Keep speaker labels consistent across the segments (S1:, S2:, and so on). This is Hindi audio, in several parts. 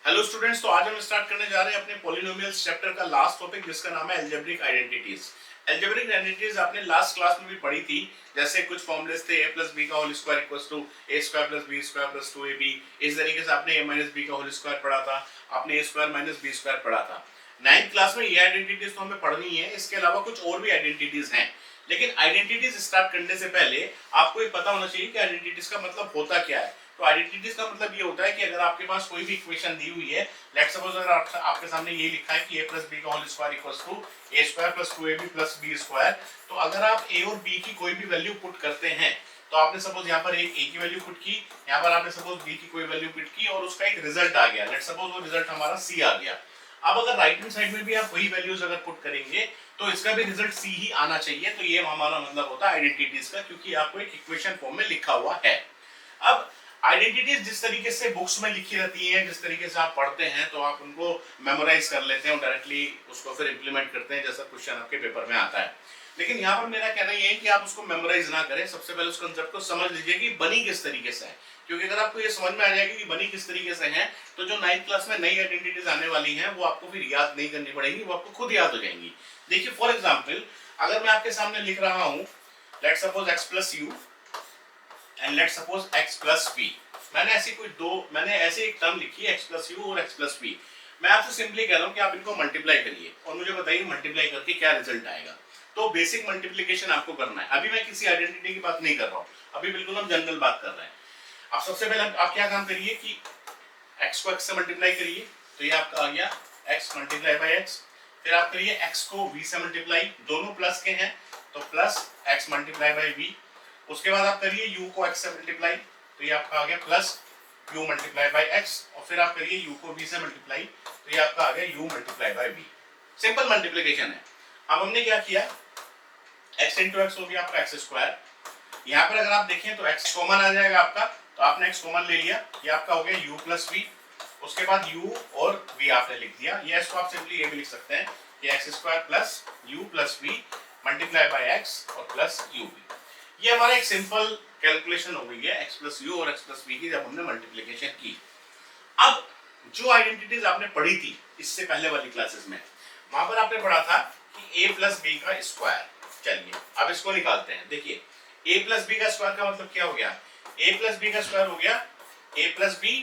S1: हेलो स्टूडेंट्स, तो आज हम स्टार्ट करने जा रहे हैं अपने पॉलिनोमियल्स चैप्टर का लास्ट टॉपिक, जिसका नाम है अलजेब्रिक आइडेंटिटीज। अलजेब्रिक आइडेंटिटीज आपने लास्ट क्लास में भी पढ़ी थी। जैसे कुछ फॉर्मूलेस थे, a प्लस बी का whole square equals to a square plus B square plus 2ab। इस तरीके से आपने a माइनस बी का होल स्क्वायर पढ़ा था, आपने a square minus B square पढ़ा था। 9th क्लास में ये आइडेंटिटीज तो हमें पढ़नी है, इसके अलावा कुछ और भी आइडेंटिटीज हैं। लेकिन आइडेंटिटीज स्टार्ट करने से पहले आपको ये पता होना चाहिए कि आइडेंटिटीज का मतलब होता क्या है। तो आइडेंटिटीज का मतलब ये होता है कि अगर आपके पास कोई भी इक्वेशन दी हुई है, लेट्स सपोज अगर आपके सामने ये लिखा है कि a प्लस बी का whole square equals to a square plus 2ab plus b square, तो अगर आप a और b की कोई भी वैल्यू पुट करते हैं, तो आपने सपोज यहाँ पर एक a की वैल्यू पुट की, यहाँ पर आपने सपोज b की कोई वैल्यू पुट की और उसका एक रिजल्ट आ गया, लेट्स सपोज वो रिजल्ट हमारा c आ गया। अब अगर राइट हैंड साइड में भी आप वही वैल्यूज अगर पुट करेंगे तो इसका भी रिजल्ट c ही आना चाहिए। तो ये हमारा मतलब होता है आइडेंटिटीज का, क्योंकि आपको एक इक्वेशन फॉर्म में लिखा हुआ है। अब आइडेंटिटीज जिस तरीके से बुक्स में लिखी रहती हैं, जिस तरीके से आप पढ़ते हैं, तो आप उनको मेमोराइज कर लेते हैं और डायरेक्टली उसको फिर इंप्लीमेंट करते हैं जैसा क्वेश्चन आपके पेपर में आता है। लेकिन यहाँ पर मेरा कहना ये है कि आप उसको मेमोराइज ना करें, सबसे पहले उस कंसेप्ट को समझ लीजिए कि बनी किस तरीके से है। क्योंकि अगर आपको ये समझ में आ जाएगी कि बनी किस तरीके से है, तो जो 9th क्लास में नई आइडेंटिटीज आने वाली हैं वो आपको फिर याद नहीं करनी पड़ेगी, वो आपको खुद याद हो जाएंगी। देखिए फॉर एग्जाम्पल, अगर मैं आपके सामने लिख रहा हूँ let's suppose x plus u and let's suppose x plus b. मैंने ऐसे एक टर्म लिखी है x प्लस यू और x प्लस बी। मैं आपसे सिंपली कह रहा हूँ कि आप इनको मल्टीप्लाई करिए और मुझे बताइए मल्टीप्लाई करके क्या रिजल्ट आएगा। तो बेसिक मल्टीप्लिकेशन आपको करना है। अभी मैं किसी आइडेंटिटी की बात नहीं कर रहा हूँ, अभी बिल्कुल हम जनरल बात कर रहे हैं। अब सबसे पहले आप क्या काम करिए कि x को x से मल्टीप्लाई करिए, तो ये आपका आ गया x मल्टीप्लाई बाई x। फिर आप करिए x को v से मल्टीप्लाई, दोनों प्लस के हैं तो plus x multiply by v। उसके बाद आप करिए u को x से मल्टीप्लाई, तो ये आपका आ गया plus u multiply by x। और फिर आप करिए u को v से मल्टीप्लाई, तो ये आपका आ गया u multiply by v। Simple multiplication है। अब हमने क्या किया, x इंटू एक्स हो गया आपका एक्स स्क्वायर। यहाँ पर अगर आप देखें तो x कॉमन आ जाएगा आपका, तो आपने x कॉमन ले लिया, ये आपका हो गया u प्लस वी। उसके बाद u और v आपने लिख दिया। ये इसको आप सिंपली ये भी लिख सकते हैं कि x square plus u plus v multiply by x और प्लस यू वी। ये हमारा एक सिंपल कैलकुलेशन हो गई है x प्लस यू और x प्लस वी की, जब हमने मल्टीप्लिकेशन की। अब जो आइडेंटिटीज आपने पढ़ी थी इससे पहले वाली क्लासेस में, वहां पर आपने पढ़ा था कि a प्लस बी का स्क्वायर। चलिए अब इसको निकालते हैं। देखिए a प्लस बी का स्क्वायर का मतलब क्या हो गया, a प्लस बी का स्क्वायर हो गया a plus B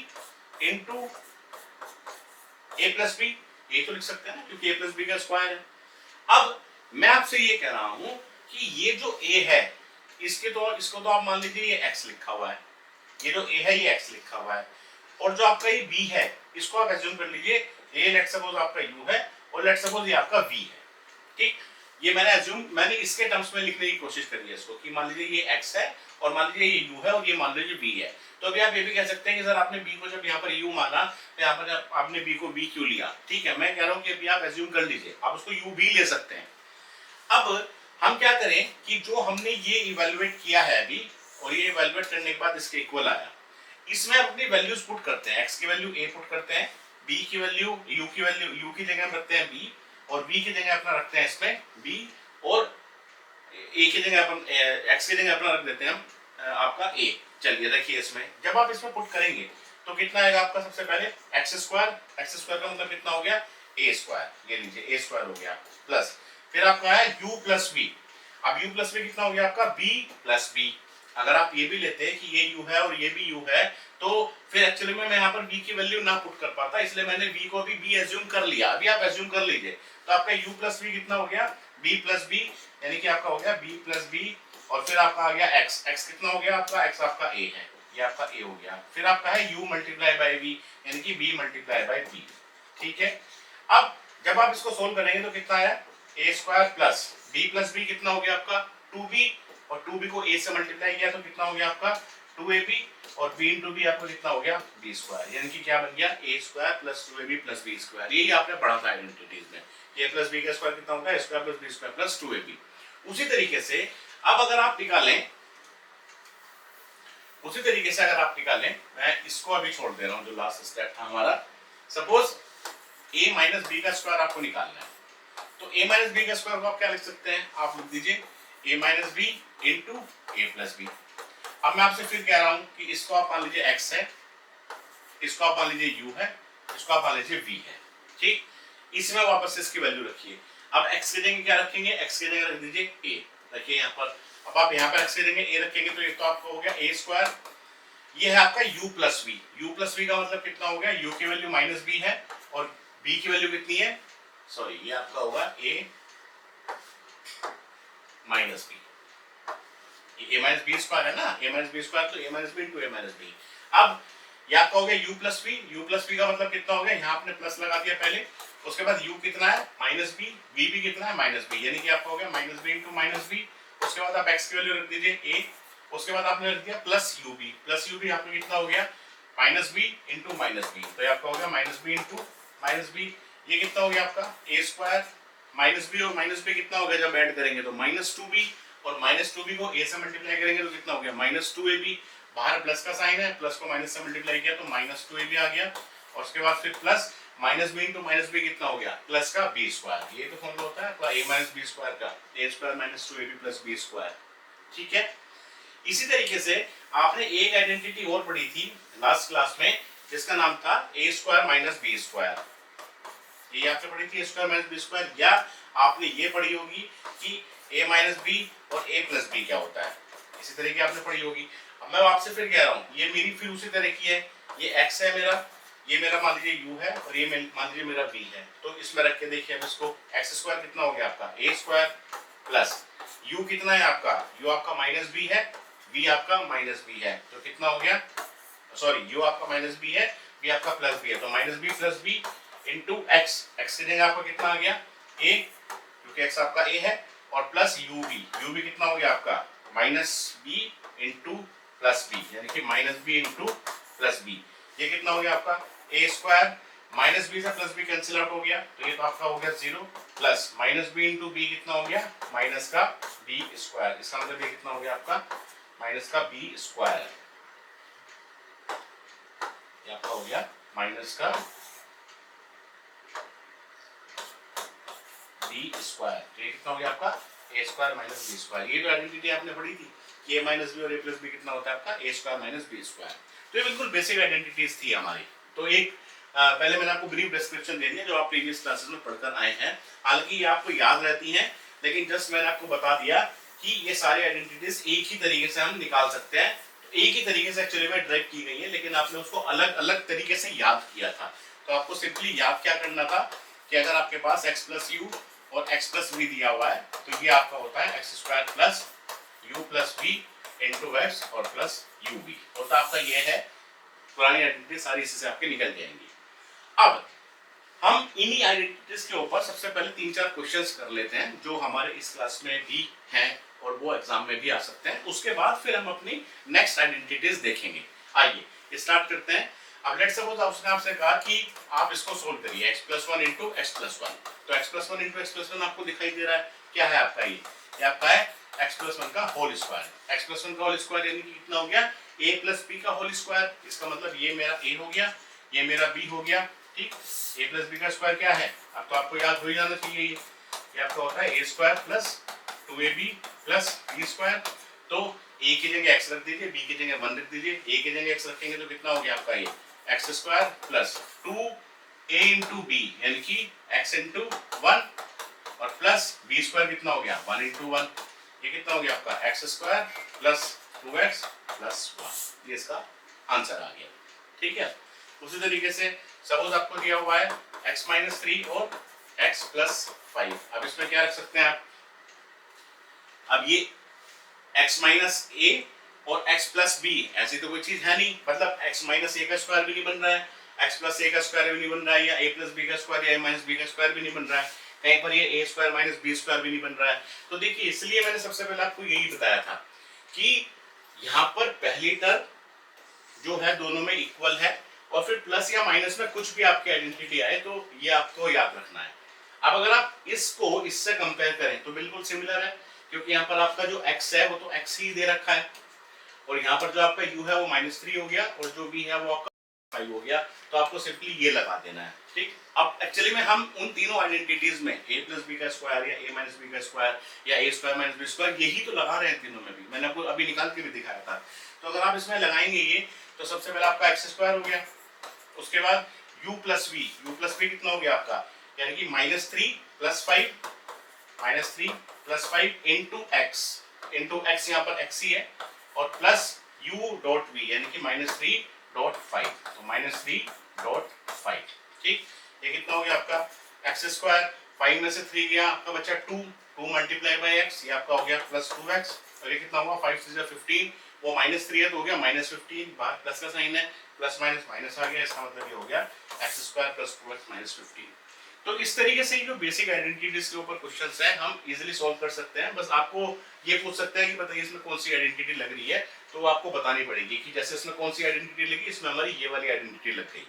S1: into a plus b. ये तो लिख सकते हैं ना, क्योंकि a प्लस बी का स्क्वायर है। अब मैं आपसे ये कह रहा हूं कि ये जो a है, इसको तो आप मान लीजिए ये x लिखा हुआ है, ये जो a है ये x लिखा हुआ है, और जो आपका ये b है इसको आप एज्यूम कर लीजिए ये लेट्स सपोज आपका u है और लेट्स सपोज ये आपका v है। ठीक, ये मैंने इसके टर्म्स में लिखने की कोशिश करी है इसको, कि मान लीजिए ये x है और मान लीजिए ये u है और ये मान लीजिए v है। तो अभी आप ये भी कह सकते हैं कि सर आपने b को जब यहाँ पर u माना तो यहाँ पर आपने b को v क्यों लिया। ठीक है, मैं कह रहा हूँ कि अभी आप एज्यूम कर लीजिए, आप उसको u भी ले सकते हैं। अब हम क्या करें कि जो हमने ये इवेलुएट किया है अभी, और ये इवेलुएट करने के बाद इसके इक्वल आया, इसमें अपनी वैल्यूज पुट करते हैं। x की वैल्यू a पुट करते हैं, b की वैल्यू u की जगह रखते हैं b, और b की जगह अपना रखते हैं इसमें b, और a की जगह अपन x की जगह अपना रख देते हैं हम आपका a। चलिए देखिए इसमें जब आप इसमें पुट करेंगे तो कितना आएगा आपका, सबसे पहले एक्स स्क्वायर का मतलब कितना हो गया a स्क्वायर, ये लीजिए a स्क्वायर हो गया, प्लस फिर आपका है u प्लस v। अब u प्लस v कितना हो गया आपका b प्लस b। अगर आप ये भी लेते हैं कि ये u है और ये भी u है, तो फिर एक्चुअली में मैं यहाँ पर v की वैल्यू ना पुट कर पाता, इसलिए मैंने v को भी b एज्यूम कर लिया। अभी आप एज्यूम कर लीजिए, तो आपका u प्लस v कितना हो गया b प्लस b, यानी कि आपका हो गया b प्लस b, और फिर आपका आ गया x कितना हो गया आपका, x आपका a है, ये आपका a हो गया। फिर आपका है u मल्टीप्लाई बाई v, यानी कि b मल्टीप्लाई बाई b। ठीक है, अब जब आप इसको सोल्व करेंगे तो कितना आया, a square plus b plus b कितना हो गया आपका 2b, और 2b को a से मल्टीप्लाई किया तो कितना हो गया आपका 2ab, और b इंटू b आपको कितना हो गया b स्क्वायर, यानी कि क्या बन गया a square plus 2ab plus b square. यही आपने पढ़ा था आइडेंटिटीज में, a प्लस b का स्क्वायर कितना होता है a square plus b square plus 2ab। उसी तरीके से अगर आप निकालें, मैं इसको अभी छोड़ दे रहा हूं, जो लास्ट स्टेप था हमारा। सपोज a माइनस b का स्क्वायर आपको निकालना है, तो a माइनस बी का स्क्वायर को आप क्या लिख सकते हैं, आप लिख दीजिए a minus b into A plus b. अब मैं आपसे फिर कह रहा हूं कि इसको आप मान लीजिए x है, इसको आप मान लीजिए u है, इसको आप मान लीजिए v है, ठीक। इसमें वापस से इसकी वैल्यू रखिए। अब x की जगह क्या रखेंगे, x की जगह रख दीजिए a, रखिए यहाँ पर। अब आप यहाँ पर x की जगह a रखेंगे तो ये तो आपका हो गया a स्क्वायर, ये है आपका u plus v. u plus v का मतलब कितना हो गया, u की वैल्यू माइनस b है और b की वैल्यू कितनी है, सॉरी ये आपका होगा a minus b, a minus B square है ना, ए माइनस बी स्क्वायर तो a minus b into a minus b. अब ये आपका हो गया u plus v, u plus v का मतलब कितना हो गया, यहाँ आपने प्लस लगा दिया पहले, उसके बाद u कितना है माइनस बी, v भी कितना है माइनस बी, यानी कि आपका हो गया minus b into minus b. उसके बाद आप x की वैल्यू रख दीजिए a, उसके बाद आपने रख दिया प्लस यू बी आपका कितना हो गया minus b into minus b, तो ये आपका हो गया minus b into minus b. ये कितना हो गया आपका ए स्क्वायर, माइनस बी और माइनस बी कितना हो गया जब ऐड करेंगे तो माइनस टू बी, और माइनस टू बी को ए से मल्टीप्लाई करेंगे तो कितना हो गया माइनस टू ए बी। बाहर प्लस का साइन है, प्लस को माइनस से मल्टीप्लाई किया तो माइनस टू ए बी आ गया, और उसके बाद फिर plus minus b into minus b कितना हो गया प्लस का बी स्क्वायर। ये तो फॉर्मूला होता है आपका ए माइनस बी स्क्वायर का, A square minus two A B plus B square, ठीक है। इसी तरीके से आपने एक आइडेंटिटी और पढ़ी थी लास्ट क्लास में जिसका नाम था ए स्क्वायर माइनस बी स्क्वायर। ये आपने पढ़ी थी ए स्क्वायर माइनस बी स्क्वायर, या आपने ये पढ़ी होगी कि ए माइनस बी और ए प्लस बी क्या होता है, इसी तरह की आपने पढ़ी होगी। अब मैं आपसे फिर कह रहा हूँ, ये मेरी फिर उसी तरह की है, ये x है मेरा, ये मेरा मान लीजिए u है और ये मान लीजिए मेरा v है, तो इसमें रख के देखिए अब इसको, एक्स स्क्वायर कितना हो गया आपका ए स्क्वायर प्लस u कितना है आपका, u आपका माइनस बी है, v आपका माइनस बी है, तो कितना हो गया, सॉरी u आपका माइनस बी है, v आपका प्लस बी है, तो minus b plus B into x, x की जगह आपका कितना आ गया a, क्योंकि x आपका a है, और प्लस u भी कितना हो गया आपका minus b into plus b, यानी कि minus b into plus b. ये कितना हो गया आपका ए स्क्वायर, माइनस बी से प्लस बी कैंसिल आउट हो गया, तो ये तो आपका हो गया zero, plus minus b into b कितना हो गया माइनस का बी स्क्वायर, इसका मतलब ये कितना हो गया आपका माइनस का बी स्क्वायर, ये आपका हो गया माइनस का बी स्क्वायर, तो ये कितना हो गया आपका a square minus B square. ये तो आइडेंटिटी आपने पढ़ी थी कि ए माइनस बी और ए प्लस बी कितना होता है आपका a square minus B square. तो ये बिल्कुल बेसिक आइडेंटिटीज थी हमारी। तो एक पहले मैंने आपको ब्रीफ डिस्क्रिप्शन दे दिया जो आप प्रीवियस क्लासेस में पढ़कर आए हैं, हालांकि ये आपको याद रहती हैं, लेकिन जस्ट मैंने आपको बता दिया कि ये सारी आइडेंटिटीज एक ही तरीके से हम निकाल सकते हैं, एक ही तरीके से एक्चुअली में ड्राइव की गई है, लेकिन आपने उसको अलग अलग तरीके से याद किया था। तो आपको सिंपली याद क्या करना था कि अगर आपके पास x प्लस यू और x प्लस वी दिया हुआ है तो ये आपका होता है x square plus u plus v into x और प्लस यू वी, होता आपका ये है। पुरानी आइडेंटिटी सारी इसी से आपके निकल जाएंगी। अब हम इन्हीं आइडेंटिटीज के ऊपर सबसे पहले 3-4 क्वेश्चंस कर लेते हैं जो हमारे इस क्लास में भी हैं और वो एग्जाम में भी आ सकते हैं। उसके बाद फिर हम अपनी नेक्स्ट आइडेंटिटीज देखेंगे। आइए स्टार्ट करते हैं। अब लेट्स सपोज उसने आपसे कहा कि आप इसको सोल्व करिए x plus one into x plus one, तो x plus one into x plus one आपको दिखाई दे रहा है, क्या है आपका ये आपका है x प्लस वन का whole square. x plus one का होल स्क्वायर यानी कि कितना हो गया a प्लस b का होल स्क्वायर, इसका मतलब ये मेरा a हो गया, ये मेरा b हो गया, ठीक। a प्लस b का स्क्वायर क्या है, अब तो आपको याद हो ही जाना चाहिए, ये आपका होता है a square plus 2ab plus b square. तो a की जगह x रख दीजिए, b की जगह 1 रख दीजिए, a की जगह x रखेंगे तो कितना हो गया आपका ये x square plus 2a into b यानी कि x इंटू 1 और प्लस b स्क्वायर कितना हो गया 1 इंटू 1, ये कितना हो गया आपका x square plus 2x plus 1, ये इसका आंसर आ गया, ठीक है। उसी तरीके से सपोज आपको दिया हुआ है x माइनस 3 और x प्लस 5, अब इसमें क्या रख सकते हैं आप, अब ये x माइनस a और x प्लस बी ऐसी तो कोई चीज है नहीं, मतलब x माइनस ए का स्क्वायर भी नहीं बन रहा है, x प्लस ए का स्क्वायर भी नहीं बन रहा है, या a प्लस बी का स्क्वायर या a माइनस बी का स्क्वायर भी नहीं बन रहा है, कहीं पर ये a square minus B square भी नहीं बन रहा है। तो देखिए इसलिए मैंने सबसे पहले आपको यही बताया था कि यहाँ पर पहली टर्म जो है दोनों में इक्वल है, और फिर प्लस या माइनस में कुछ भी आपकी आइडेंटिटी आए तो ये आपको याद रखना है। अब अगर आप इसको इससे कंपेयर करें तो बिल्कुल सिमिलर है, क्योंकि यहाँ पर आपका जो x है वो तो x ही दे रखा है, और यहाँ पर जो आपका u है वो -3 हो गया, और जो b है वो आपका 5 हो गया, तो आपको सिंपली ये लगा देना है, ठीक। अब एक्चुअली में हम उन तीनों आइडेंटिटीज में a प्लस बी का स्क्वायर या a माइनस बी का स्क्वायर या a square minus B square यही तो लगा रहे हैं तीनों में भी, मैंने आपको अभी निकाल के भी दिखाया था। तो अगर आप इसमें लगाएंगे ये, तो सबसे पहले आपका एक्स स्क्वायर हो गया, उसके बाद u प्लस वी कितना हो गया आपका, यानी कि -3 + 5 इंटू एक्स यहाँ पर x ही है, और प्लस u डॉट वी यानी कि -3.5, तो -3.5। ठीक, ये कितना हो गया आपका एक्स स्क्वायर, 5 में से 3 गया आपका बचा 2 मल्टीप्लाई बाई एक्स, ये आपका हो गया +2x, और ये कितना हुआ 5 से 15, वो -3 है तो हो गया -15, बाहर प्लस का साइन है, प्लस माइनस माइनस आ गया, इसका मतलब ये हो गया x स्क्वायर + 2x - 15। तो इस तरीके से जो बेसिक आइडेंटिटीज के ऊपर क्वेश्चंस हैं हम इजीली सॉल्व कर सकते हैं। बस आपको ये पूछ सकते हैं कि बताइए इसमें कौन सी आइडेंटिटी लग रही है, तो वो आपको बतानी पड़ेगी कि जैसे इसमें कौन सी आइडेंटिटी लगी, इसमें हमारी ये वाली आइडेंटिटी लग गई।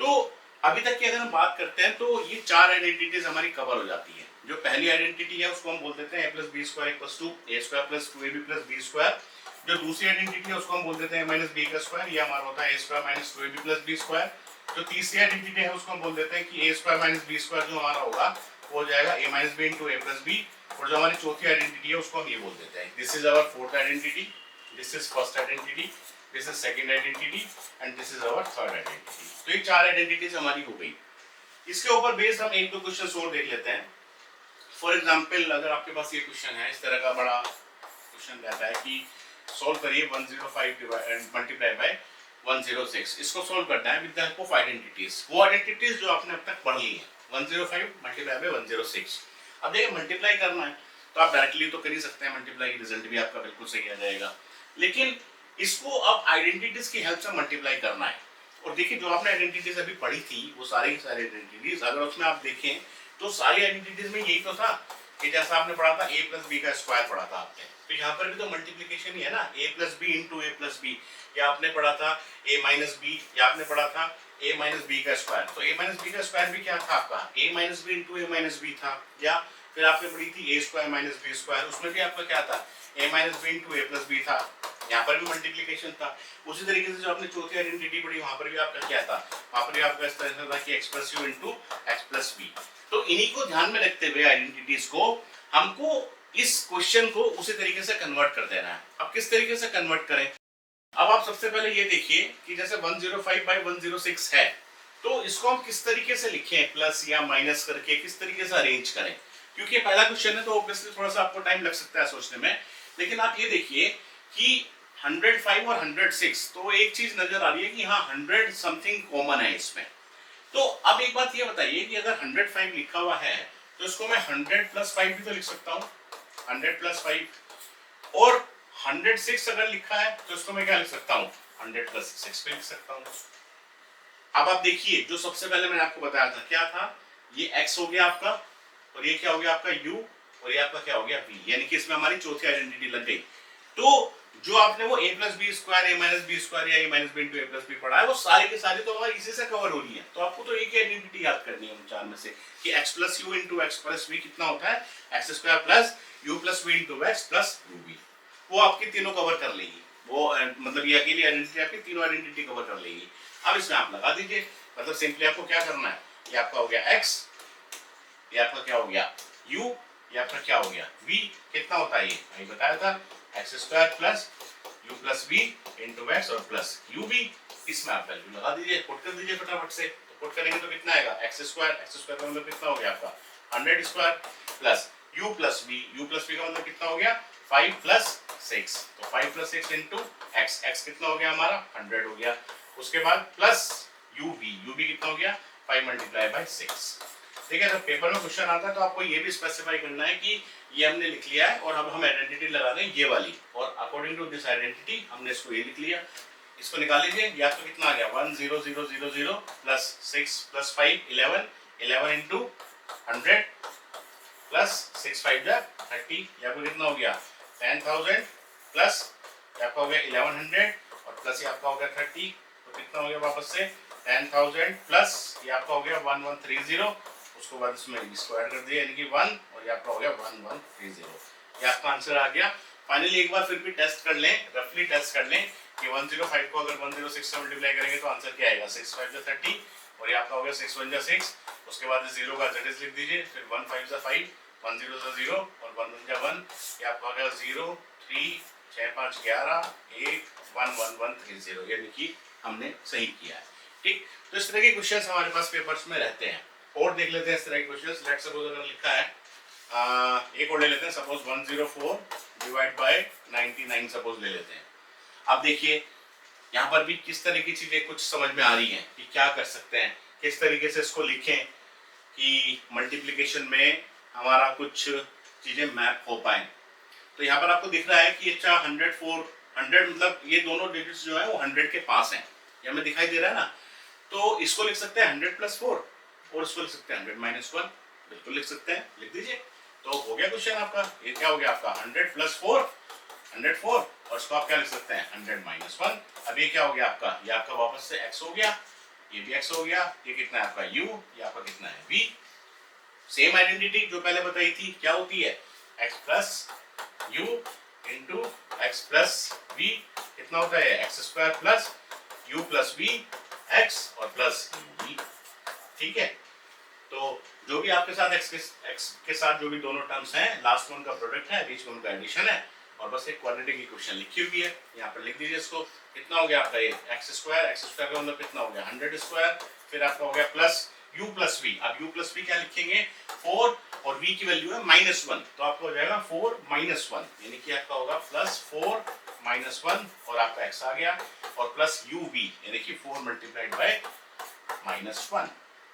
S1: तो अभी तक की अगर हम बात करते हैं तो ये 4 आइडेंटिटीज हमारी कवर हो जाती है। जो पहली आइडेंटिटी है उसको हम बोल देते हैं a + b² = a² + 2ab + b²। जो दूसरी आइडेंटिटी है उसको हम बोल देते हैं a - b², ये हमारा होता है a² - 2ab + b²। जो तीसरी आइडेंटिटी है उसको हम बोल देते हैं कि a² - b² जो हमारा होगा वो हो जाएगा a - b * a + b, और जो हमारी चौथी आइडेंटिटी है उसको हम ये बोल देते हैं this is our fourth identity, this is first identity, this is second identity and this is our third identity. तो ये 4 आइडेंटिटीज हमारी हो गई। इसके ऊपर बेस्ड हम एक दो क्वेश्चन और देख लेते हैं। फॉर एग्जांपल अगर आपके पास ये क्वेश्चन है, इस तरह का बड़ा क्वेश्चन रहता है कि सॉल्व करिए 105 मल्टीप्लाई बाय 106, इसको सॉल्व करना है with the help of identities. वो आइडेंटिटीज जो आपने अब तक पढ़ ली है, 105 मल्टीप्लाई बाय 106। अब देखिए मल्टीप्लाई करना है तो आप डायरेक्टली तो कर ही सकते हैं, मल्टीप्लाई रिजल्ट भी आपका बिल्कुल सही आ जाएगा, लेकिन इसको अब आइडेंटिटीज की हेल्प से मल्टीप्लाई करना है। और देखिए जो आपने आइडेंटिटीज अभी पढ़ी थी वो सारी आइडेंटिटीज अगर उसमें आप देखें तो सारी आइडेंटिटीज में यही तो था कि जैसा आपने पढ़ा था a + b का स्क्वायर पढ़ा था आपने, तो यहाँ पर भी तो मल्टीप्लिकेशन ही है ना, a + b * a + b, या आपने पढ़ा था a - b, या आपने पढ़ा था a - b का स्क्वायर, तो a - b का स्क्वायर भी क्या था आपका a - b * a - b था, या फिर आपने पढ़ी थी a² - b², उसमें भी आपका क्या था a - b * a + b था, यहाँ पर भी मल्टीप्लिकेशन था। उसी तरीके से जो आपने चौथी आइडेंटिटी पढ़ी वहां पर भी आपका क्या था, वहां पर भी आपका इस तरह से था कि x + u * x + b। तो इन्हीं को ध्यान में रखते हुए आइडेंटिटीज को हमको इस क्वेश्चन को उसी तरीके से कन्वर्ट कर देना है। अब किस तरीके से कन्वर्ट करें, अब आप सबसे पहले ये देखिए कि जैसे 105/106 है, तो इसको हम किस तरीके से लिखें, प्लस या माइनस करके किस तरीके से अरेंज करें, क्योंकि पहला क्वेश्चन है तो ऑब्वियसली थोड़ा सा आपको टाइम लग सकता है सोचने में। लेकिन आप ये देखिए कि 105 और 106, तो एक चीज नजर आ रही है कि हाँ 100 समथिंग कॉमन है इसमें। तो अब एक बात ये बताइए कि अगर 105 लिखा हुआ है तो इसको मैं 100 + 5 भी तो लिख सकता हूँ, 100 + 5, और 106 अगर लिखा है तो इसको मैं क्या लिख सकता हूँ 100 + 6 भी लिख सकता हूँ। अब आप देखिए जो सबसे पहले मैंने आपको बताया था क्या था, ये x हो गया आपका, और ये क्या हो गया आपका u, और ये आपका क्या हो गया v, यानी कि इसमें हमारी चौथी आइडेंटिटी लग गई। तो जो आपने वो a + b² a - b² या a - b * a + b पढ़ा है वो सारी के सारी तो हमारी इसी से कवर हो रही है। तो आपको तो एक ही आइडेंटिटी याद करनी है उन चार में से कि x + u * x + v कितना होता है x² + u + v * x + uv। वो आपकी तीनों कवर कर लेगी, वो मतलब ये अकेली आइडेंटिटी आपकी तीनों आइडेंटिटी कवर कर लेगी। अब इसमें आप लगा दीजिए, मतलब सिंपली आपको क्या करना है, ये आपका हो गया x, ये आपका क्या हो गया u, ये आपका क्या हो गया v, कितना होता है ये मैंने बताया था x² + u + v * x और प्लस uv। इसमें आप वैल्यू लगा दीजिए, पुट कर दीजिए फटाफट से। तो पुट करेंगे तो कितना आएगा x² का मतलब कितना हो गया आपका 100² प्लस u + v का मतलब कितना हो गया 5 + 6, तो 5 + 6 * x कितना हो गया हमारा 100 हो गया। उसके बाद प्लस uv कितना हो गया 5 × 6। ठीक है, जब पेपर में क्वेश्चन आता है तो आपको ये भी स्पेसिफाई करना है कि ये हमने लिख लिया है और अब हम आइडेंटिटी लगा दें ये वाली, और अकॉर्डिंग टू दिस आइडेंटिटी हमने इसको ये लिख लिया। इसको निकाल लीजिए, या तो कितना आ गया 10000 प्लस 6 प्लस 5 11 11 × 100 प्लस 6 5 जा 30, या फिर कितना हो गया 10,000 प्लस आपका हो गया 1100 और प्लस ये आपका हो गया 30, तो कितना हो गया वापस से 10,000 प्लस ये आपका हो गया 1130, उसको बाद इसमें स्क्वायर कर दिया यानी कि 1 और ये आपका हो गया 1130, ये आपका आंसर आ गया। फाइनली एक बार फिर भी टेस्ट कर लें, रफली टेस्ट कर लें कि 105 को अगर 106 से मल्टीप्लाई करेंगे तो आंसर क्या आएगा 6 5 जा 30, और ये आपका हो गया 6 1 जा 6, उसके बाद 0 का z लिख दीजिए, फिर 1 5 जा 5 1 0 जा 0 और 1 1 जा 1, ये आपका हो गया 0 3 6 5 11 1 1 1 1 3 0, यानी कि हमने सही किया है। ठीक, तो इस तरह के क्वेश्चंस हमारे पास पेपर्स में रहते हैं। और देख लेते हैं इस तरह के क्वेश्चंस। लेट्स सपोज अगर लिखा है एक और ले लेते हैं, सपोज 104 डिवाइड बाय 99 सपोज ले लेते हैं। अब देखिए यहाँ पर भी किस तरह की चीजें कुछ समझ में आ रही हैं कि क्या कर सकते हैं, किस तरीके से इसको लिखें कि मल्टीप्लिकेशन में हमारा कुछ चीजें मैप हो पाए। तो यहाँ पर आपको दिख रहा है कि अच्छा 100 मतलब ये दोनों डिजिट्स जो है वो 100 के पास हैं, ये हमें दिखाई दे रहा है ना। तो इसको लिख सकते हैं 100 + 4 और इसको लिख सकते हैं 100 - 1, बिल्कुल लिख सकते हैं, लिख दीजिए। तो हो गया क्वेश्चन आपका, ये क्या हो गया आपका 100 + 4 104, और इसको आप क्या लिख सकते हैं 100 - 1। अब ये क्या हो गया आपका, ये आपका वापस से x हो गया, ये भी x हो गया, ये कितना है आपका u, ये आपका कितना है v। सेम आइडेंटिटी जो पहले बताई थी क्या होती है, x + u into x + v कितना होता है x² + u + v x और प्लस v। ठीक है, तो जो भी आपके साथ x के साथ जो भी दोनों टर्म्स हैं, लास्ट वन का प्रोडक्ट है, बीच में उनका एडिशन है, और बस एक क्वाड्रेटिक इक्वेशन लिखी हुई है, यहाँ पर लिख दीजिए इसको। कितना हो गया आपका ये x² का मतलब कितना हो गया 100², फिर आपका हो गया प्लस u + v। अब u + v क्या लिखेंगे 4 और v की वैल्यू है -1, तो आपको हो जाएगा 4 - 1, यानी कि आपका होगा +4 - 1 और आपका x आ गया, और प्लस uv यानी कि 4 × -1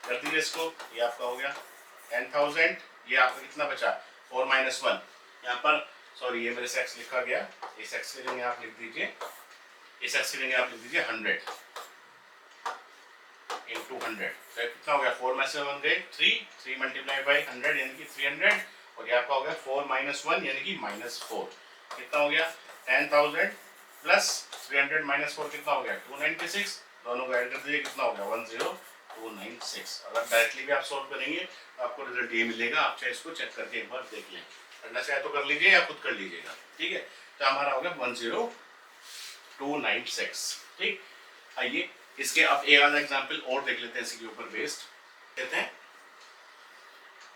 S1: कर दीजिए इसको। ये आपका हो गया 10,000, ये आपका कितना बचा 4 - 1, यहाँ पर सॉरी ये मेरे से x लिखा गया, इस x के लिए आप लिख दीजिए, इस x के लिए आप लिख दीजिए 100 × 100, तो कितना हो गया 4 में से 1 गए 3 × 100 यानी कि 300, और ये आपका हो गया 4 - 1 यानी कि -4। कितना हो गया 10,000 प्लस 300 - 4 कितना हो गया 296, दोनों को ऐड कर दीजिए, कितना हो गया 10296। अगर डायरेक्टली भी आप सॉल्व करेंगे तो आपको रिजल्ट ये मिलेगा, आप चाहे इसको चेक करके एक बार देख लें, करना चाहे तो कर लीजिए या खुद कर लीजिएगा। ठीक है, तो हमारा हो गया 10296। ठीक, आइए इसके अब एक आधा एग्जाम्पल और देख लेते हैं इसके ऊपर बेस्ड कहते हैं।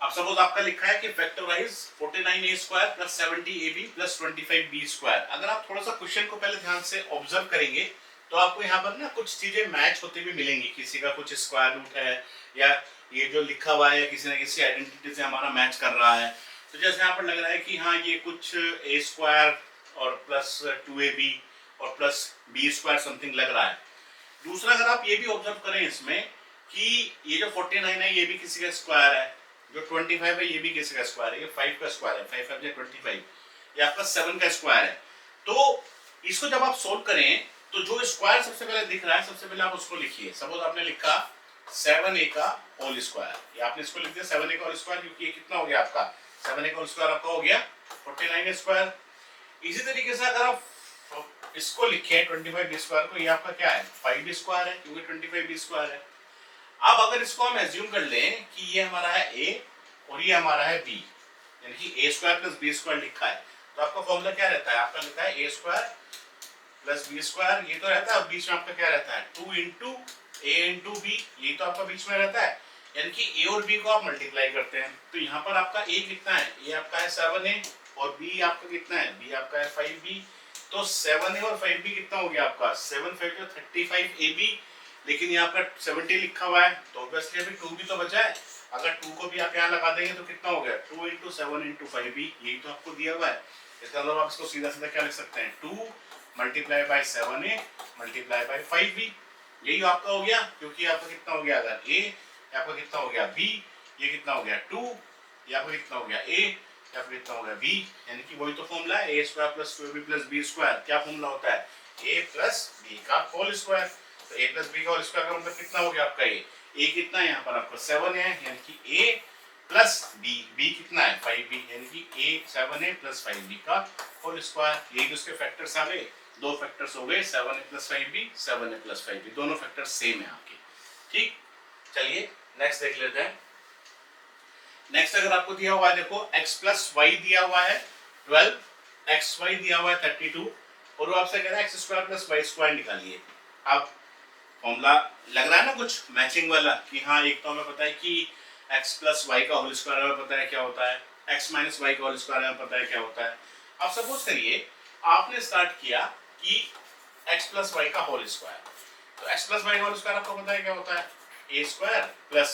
S1: अब सपोज आपका लिखा है कि फैक्टराइज 49a² + 70ab + 25b²। अगर आप थोड़ा सा क्वेश्चन को पहले ध्यान से ऑब्जर्व करेंगे तो आपको यहाँ पर ना कुछ चीजें मैच होते हुए मिलेंगी, किसी का कुछ स्क्वायर रूट है, या ये जो लिखा हुआ है किसी न किसी आइडेंटिटी से हमारा मैच कर रहा है। तो जैसे यहाँ पर लग रहा है कि हाँ ये कुछ a² और प्लस 2ab और प्लस b² समथिंग लग रहा है। दूसरा अगर आप ये भी ऑब्जर्व करें इसमें कि ये जो 49 है ये भी किसी का स्क्वायर है, जो 25 है ये भी किसी का स्क्वायर है, ये 5 का स्क्वायर है, 5 5 25, ये आपका 7 का स्क्वायर है। तो इसको जब आप सोल्व करें तो जो स्क्वायर सबसे पहले दिख रहा है सबसे पहले आप उसको लिखिए। सपोज आपने लिखा 7a का होल स्क्वायर, ये आपने इसको लिख दिया 7a का होल स्क्वायर, क्योंकि ये कितना हो गया आपका 7a का होल स्क्वायर आपका हो गया 49a²। इसी तरीके से अगर आप इसको लिखे 25b² को, ये आपका क्या है 5b² है, क्योंकि 25b² है। अब अगर इसको हम एज्यूम कर लें कि ये हमारा है a और ये हमारा है b, यानी कि a² + b² लिखा है, तो आपका फॉर्मूला क्या रहता है, आपका लिखा है a² + b², ये तो रहता है, बीच में आपका क्या रहता है 2 × a × b, ये तो आपका बीच में रहता है, यानी कि a और b को आप मल्टीप्लाई करते हैं। तो यहाँ पर आपका a कितना है, a आपका है 7a और b आपका कितना है, b आपका है 5b। तो 7a और 5b कितना हो गया आपका 7 5 35ab, लेकिन यहाँ पर 70 लिखा हुआ है, तो ऑब्वियसली अभी 2 भी तो बचा है। अगर 2 को भी आप यहाँ लगा देंगे तो कितना हो गया 2 × 7 × 5b, यही तो आपको दिया हुआ है। इसका मतलब आप इसको सीधा सीधा क्या लिख सकते हैं 2 × 7a × 5b, यही आपका हो गया, क्योंकि आपका कितना हो गया अगर a, आपका कितना हो गया b, ये कितना हो गया 2, ये आपका कितना हो गया a, या फिर कितना हो गया b, यानी कि वही तो फॉर्मूला है a² + 2ab + b²। क्या फॉर्मूला होता है a + b का होल स्क्वायर। तो a + b का होल स्क्वायर का मतलब कितना हो गया आपका a कितना है यहाँ पर आपका 7 है, यानी कि a + b कितना है 5b, यानी कि a 7a + 5b का होल स्क्वायर। यही उसके फैक्टर्स आ गए, दो फैक्टर्स हो गए 7a + 5b 7a + 5b, दोनों फैक्टर्स सेम है आपके। ठीक, चलिए नेक्स्ट देख लेते हैं। नेक्स्ट अगर आपको दिया हुआ है देखो x + y दिया हुआ है 12, xy दिया हुआ है 32, और वो आपसे कह रहा है x² + y² निकालिए। अब फॉर्मूला लग रहा है ना कुछ मैचिंग वाला कि हाँ एक तो हमें पता है कि x + y का होल स्क्वायर हमें पता है क्या होता है, x - y का होल स्क्वायर हमें पता है क्या होता है। अब सपोज करिए आपने स्टार्ट किया कि x + y का होल स्क्वायर, तो x plus Y whole square आपको पता है क्या होता है, A square plus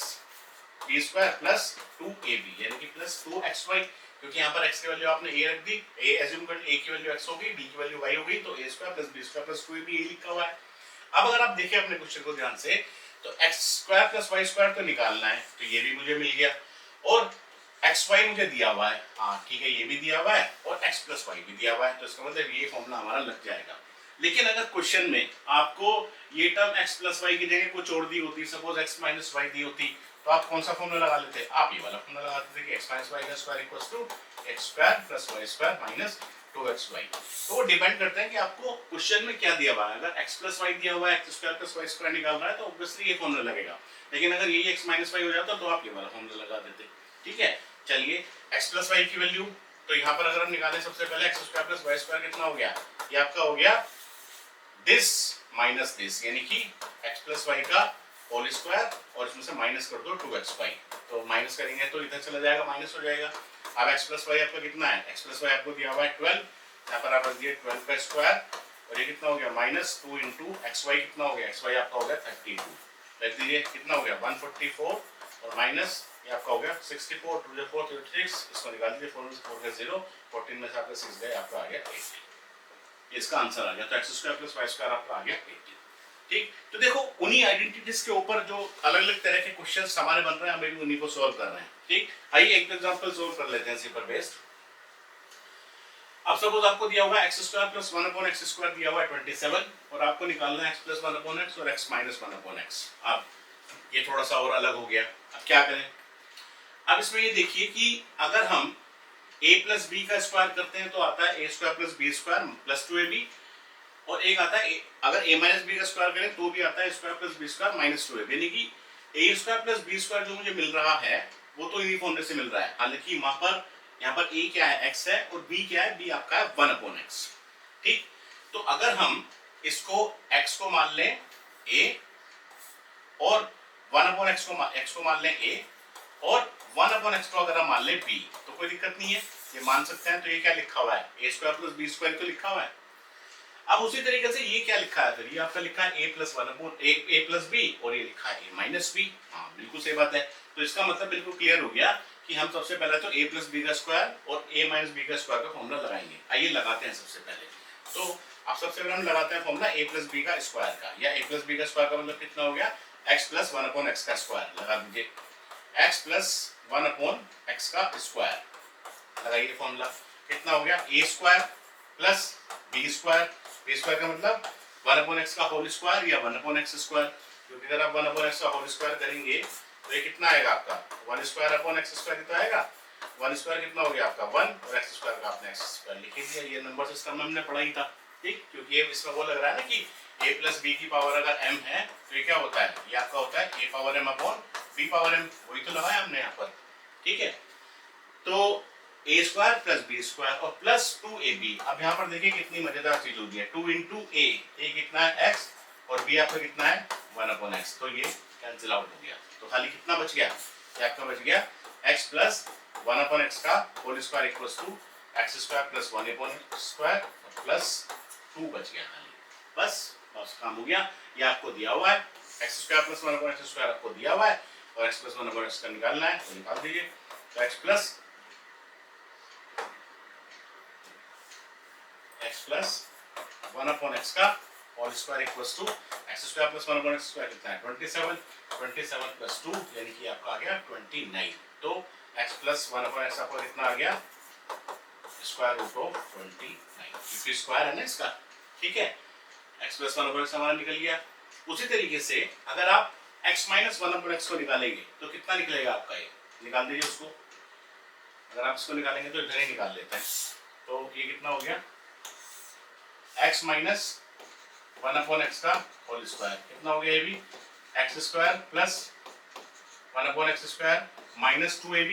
S1: B square plus 2ab यानी कि प्लस 2xy, क्योंकि यहाँ पर x की वैल्यू आपने a रख दी, a एज्यूम कर a की वैल्यू x हो गई, b की वैल्यू y हो गई, तो a square plus b square plus 2ab ये लिखा हुआ है। अब अगर आप देखें अपने क्वेश्चन को ध्यान से, तो x square plus y square तो निकालना है, तो ये भी मुझे मिल गया, और xy मुझे दिया हुआ है, हाँ ठीक है ये भी दिया हुआ है, और x प्लस वाई भी दिया हुआ है, तो इसका मतलब ये फॉर्मूला हमारा लग जाएगा। लेकिन अगर क्वेश्चन में आपको ये टर्म x प्लस वाई की जगह कुछ और दी होती, सपोज x माइनस वाई दी होती, तो आप कौन सा फॉर्मूला लगा लेते, आप ये वाला फॉर्मूला लगाते थे कि x माइनस वाई का square equals to x square plus y square minus 2xy। तो वो डिपेंड करता है कि आपको क्वेश्चन में क्या दिया हुआ है, अगर x प्लस वाई दिया हुआ है, x square plus y square निकालना है, तो ऑब्वियसली ये फॉर्मूला लगेगा। लेकिन अगर यही x माइनस वाई हो जाता तो आप ये वाला फॉर्मूला लगा देते। ठीक है, चलिए x प्लस वाई की वैल्यू, तो यहाँ पर अगर हम निकालें सबसे पहले x square plus y square कितना हो गया, ये आपका हो गया दिस माइनस दिस, यानी कि x प्लस वाई का होल स्क्वायर और इसमें से माइनस कर दो 2xy, तो माइनस करेंगे तो इधर चला जाएगा, माइनस हो जाएगा। अब x प्लस वाई आपका कितना है, x प्लस वाई आपको दिया हुआ है 12, यहाँ पर आप दिए 12 का स्क्वायर, और ये कितना हो गया माइनस 2 इंटू xy, कितना हो गया xy आपका हो गया 32, लिख दीजिए कितना हो गया 144, और माइनस ये आपका हो गया 64, 2 से 4 36, इसको निकाल दीजिए, 4 में से 4 गए 0, 14 में से आपका 6 गए, आपका आ गया 18, इसका आंसर आ गया। तो x square plus y square आपका आ गया 18। ठीक, तो देखो उन्हीं आइडेंटिटीज के ऊपर जो अलग अलग तरह के क्वेश्चंस हमारे बन रहे हैं, हम भी उन्हीं को सॉल्व कर रहे हैं। ठीक, आइए एक एग्जांपल सॉल्व कर लेते हैं इसी पर बेस्ड। अब सपोज आपको दिया हुआ है x square plus 1 upon x square दिया हुआ है 27, और आपको निकालना है x प्लस 1 अपॉन x और x माइनस 1 अपॉन x। अब ये थोड़ा सा और अलग हो गया, अब क्या करें। अब इसमें ये देखिए कि अगर हम a प्लस बी का स्क्वायर करते हैं तो आता है a square plus B square plus 2ab, और एक आता है अगर a माइनस बी का स्क्वायर करें तो भी आता है square plus B square minus 2ab, यानी कि a square plus B square जो मुझे मिल रहा है वो तो इन्हीं फॉर्मूले से मिल रहा है। हालांकि वहां पर यहाँ पर a क्या है x है, और b क्या है, b आपका है 1 अपॉन x। ठीक, तो अगर हम इसको x को मान लें a, और 1 अपॉन x को मान लें a, और 1 अपॉन x को अगर हम मान लें b, तो कोई दिक्कत नहीं है, ये मान सकते हैं। तो ये क्या लिखा हुआ है, a square plus B square तो लिखा हुआ है। अब उसी तरीके से ये क्या लिखा है, फिर ये आपका लिखा है a plus 1 upon a plus b, और ये लिखा है a माइनस b। हाँ बिल्कुल सही बात है। तो इसका मतलब बिल्कुल क्लियर हो गया कि हम सबसे पहले तो a प्लस बी का स्क्वायर और a माइनस बी का स्क्वायर का फॉर्मूला लगाएंगे। आइए लगाते हैं सबसे पहले। तो अब सबसे पहले हम लगाते हैं फॉर्मूला a प्लस बी का स्क्वायर का, या a प्लस बी का स्क्वायर का मतलब कितना हो गया, x प्लस 1 अपॉन x का स्क्वायर। लगा दीजिए x प्लस 1 अपॉन x का स्क्वायर, लगाइए फॉर्मूला, कितना हो गया a square plus B square, b square का मतलब 1 अपॉन x का होल स्क्वायर या 1 अपॉन x स्क्वायर, क्योंकि अगर आप 1 अपॉन x का होल स्क्वायर करेंगे तो ये कितना आएगा आपका 1 स्क्वायर अपॉन x स्क्वायर कितना आएगा, 1 स्क्वायर कितना हो गया आपका 1, और x स्क्वायर का आपने x स्क्वायर लिख दिया। ये नंबर सिस्टम में हमने पढ़ा ही था। ठीक, क्योंकि ये इसमें वो लग रहा है ना कि a प्लस बी की पावर अगर m है तो ये क्या होता है, ये आपका होता है a power m upon b power m, वही तो लगाया हमने यहाँ पर। ठीक है, तो a square plus B square और प्लस 2ab। अब यहाँ पर देखिए कितनी मजेदार चीज होती है, 2 इंटू a कितना है x, और b आपका कितना है 1 अपॉन x, तो ये कैंसिल आउट हो गया। तो खाली कितना बच गया, ये आपका बच गया x प्लस 1 अपॉन x का whole square equals to x square plus 1 upon square plus 2 बच गया खाली, बस काम हो गया। ये आपको दिया हुआ है x square plus 1 upon x square आपको दिया हुआ है, और x प्लस 1 अपॉन x का निकालना है, तो निकाल दीजिए। तो x प्लस 1 अपॉन x का whole square equals to x square plus 1 upon x square कितना है 27 प्लस 2 यानी कि आपका आ गया 29। तो x प्लस 1 अपॉन x आपका कितना आ गया स्क्वायर रूट ऑफ 29, क्योंकि स्क्वायर है ना इसका। ठीक है, x प्लस 1 अपॉन x हमारा निकल गया। उसी तरीके से अगर आप x माइनस 1 अपॉन x को निकालेंगे तो कितना निकलेगा आपका, ये निकाल दीजिए उसको। अगर आप इसको निकालेंगे तो इधर ही निकाल लेते हैं, तो ये कितना हो गया x माइनस 1 अपॉन x का होल स्क्वायर, कितना हो गया ये भी x square plus 1 upon x square minus 2ab,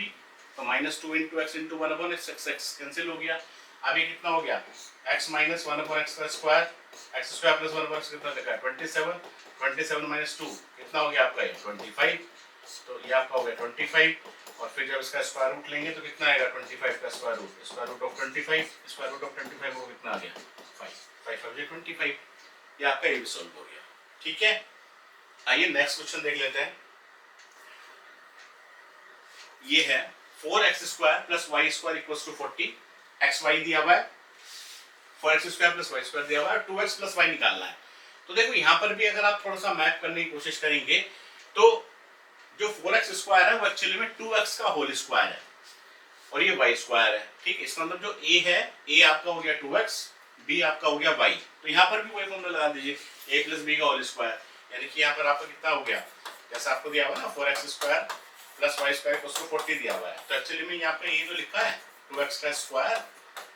S1: तो minus 2 into x into 1 upon x cancel हो गया। अब ये कितना हो गया x माइनस 1 अपॉन x का square, x square plus 1 upon x कितना लिखा है 27 माइनस 2 कितना हो गया आपका ये 25, तो ये आपका हो गया 25, और फिर जब इसका स्क्वायर रूट लेंगे तो कितना आएगा 25 का square root of 25, square root of 25 वो कितना आ गया 5 5 5 25, ये आपका ये भी सॉल्व हो गया। ठीक है, आइए नेक्स्ट क्वेश्चन देख लेते हैं। ये है 4x square plus y square equals to 40, x y दिया हुआ है, 4x square plus y square दिया हुआ है, 2x प्लस वाई निकालना है। तो देखो यहाँ पर भी अगर आप थोड़ा सा मैथ करने की कोशिश करेंगे तो जो 4x स्क्वायर है वो एक्चुअली में 2x का होल स्क्वायर है और ये y स्क्वायर है। ठीक, इसका मतलब जो a है, a आपका हो गया 2x, b आपका हो गया y। तो यहाँ पर भी वही फॉर्मूला लगा दीजिए, a प्लस b का होल स्क्वायर, यानी कि यहाँ पर आपका कितना हो गया, जैसा आपको दिया हुआ ना 4x square plus y square उसको 40 दिया हुआ है। तो एक्चुअली में यहाँ पे ये तो लिखा है 2x का square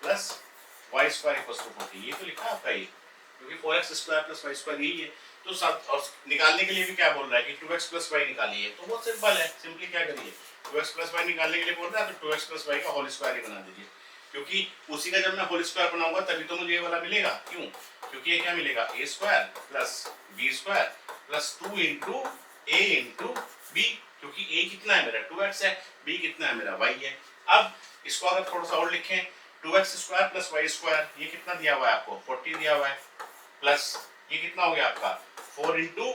S1: plus y square equals to 40, ये तो लिखा है आपका ये, क्योंकि 4x square plus y square यही है। तो साथ और निकालने के लिए भी क्या बोल रहा है कि 2x प्लस वाई निकालिए, तो बहुत सिंपल है, सिंपली क्या करिए 2x प्लस वाई निकालने के लिए बोल रहा है तो 2x प्लस वाई का होल स्क्वायर ही बना दीजिए, क्योंकि उसी का जब मैं होल स्क्वायर बनाऊंगा तभी तो मुझे ये वाला मिलेगा। क्यों? क्योंकि ये क्या मिलेगा, a square plus b square plus 2 into a into b, क्योंकि a कितना है मेरा 2x है, b कितना है मेरा y है। अब इसको अगर थोड़ा सा और लिखें, 2x square plus y square, ये कितना दिया हुआ है आपको 40 दिया हुआ है, प्लस ये कितना हो गया आपका 4 इंटू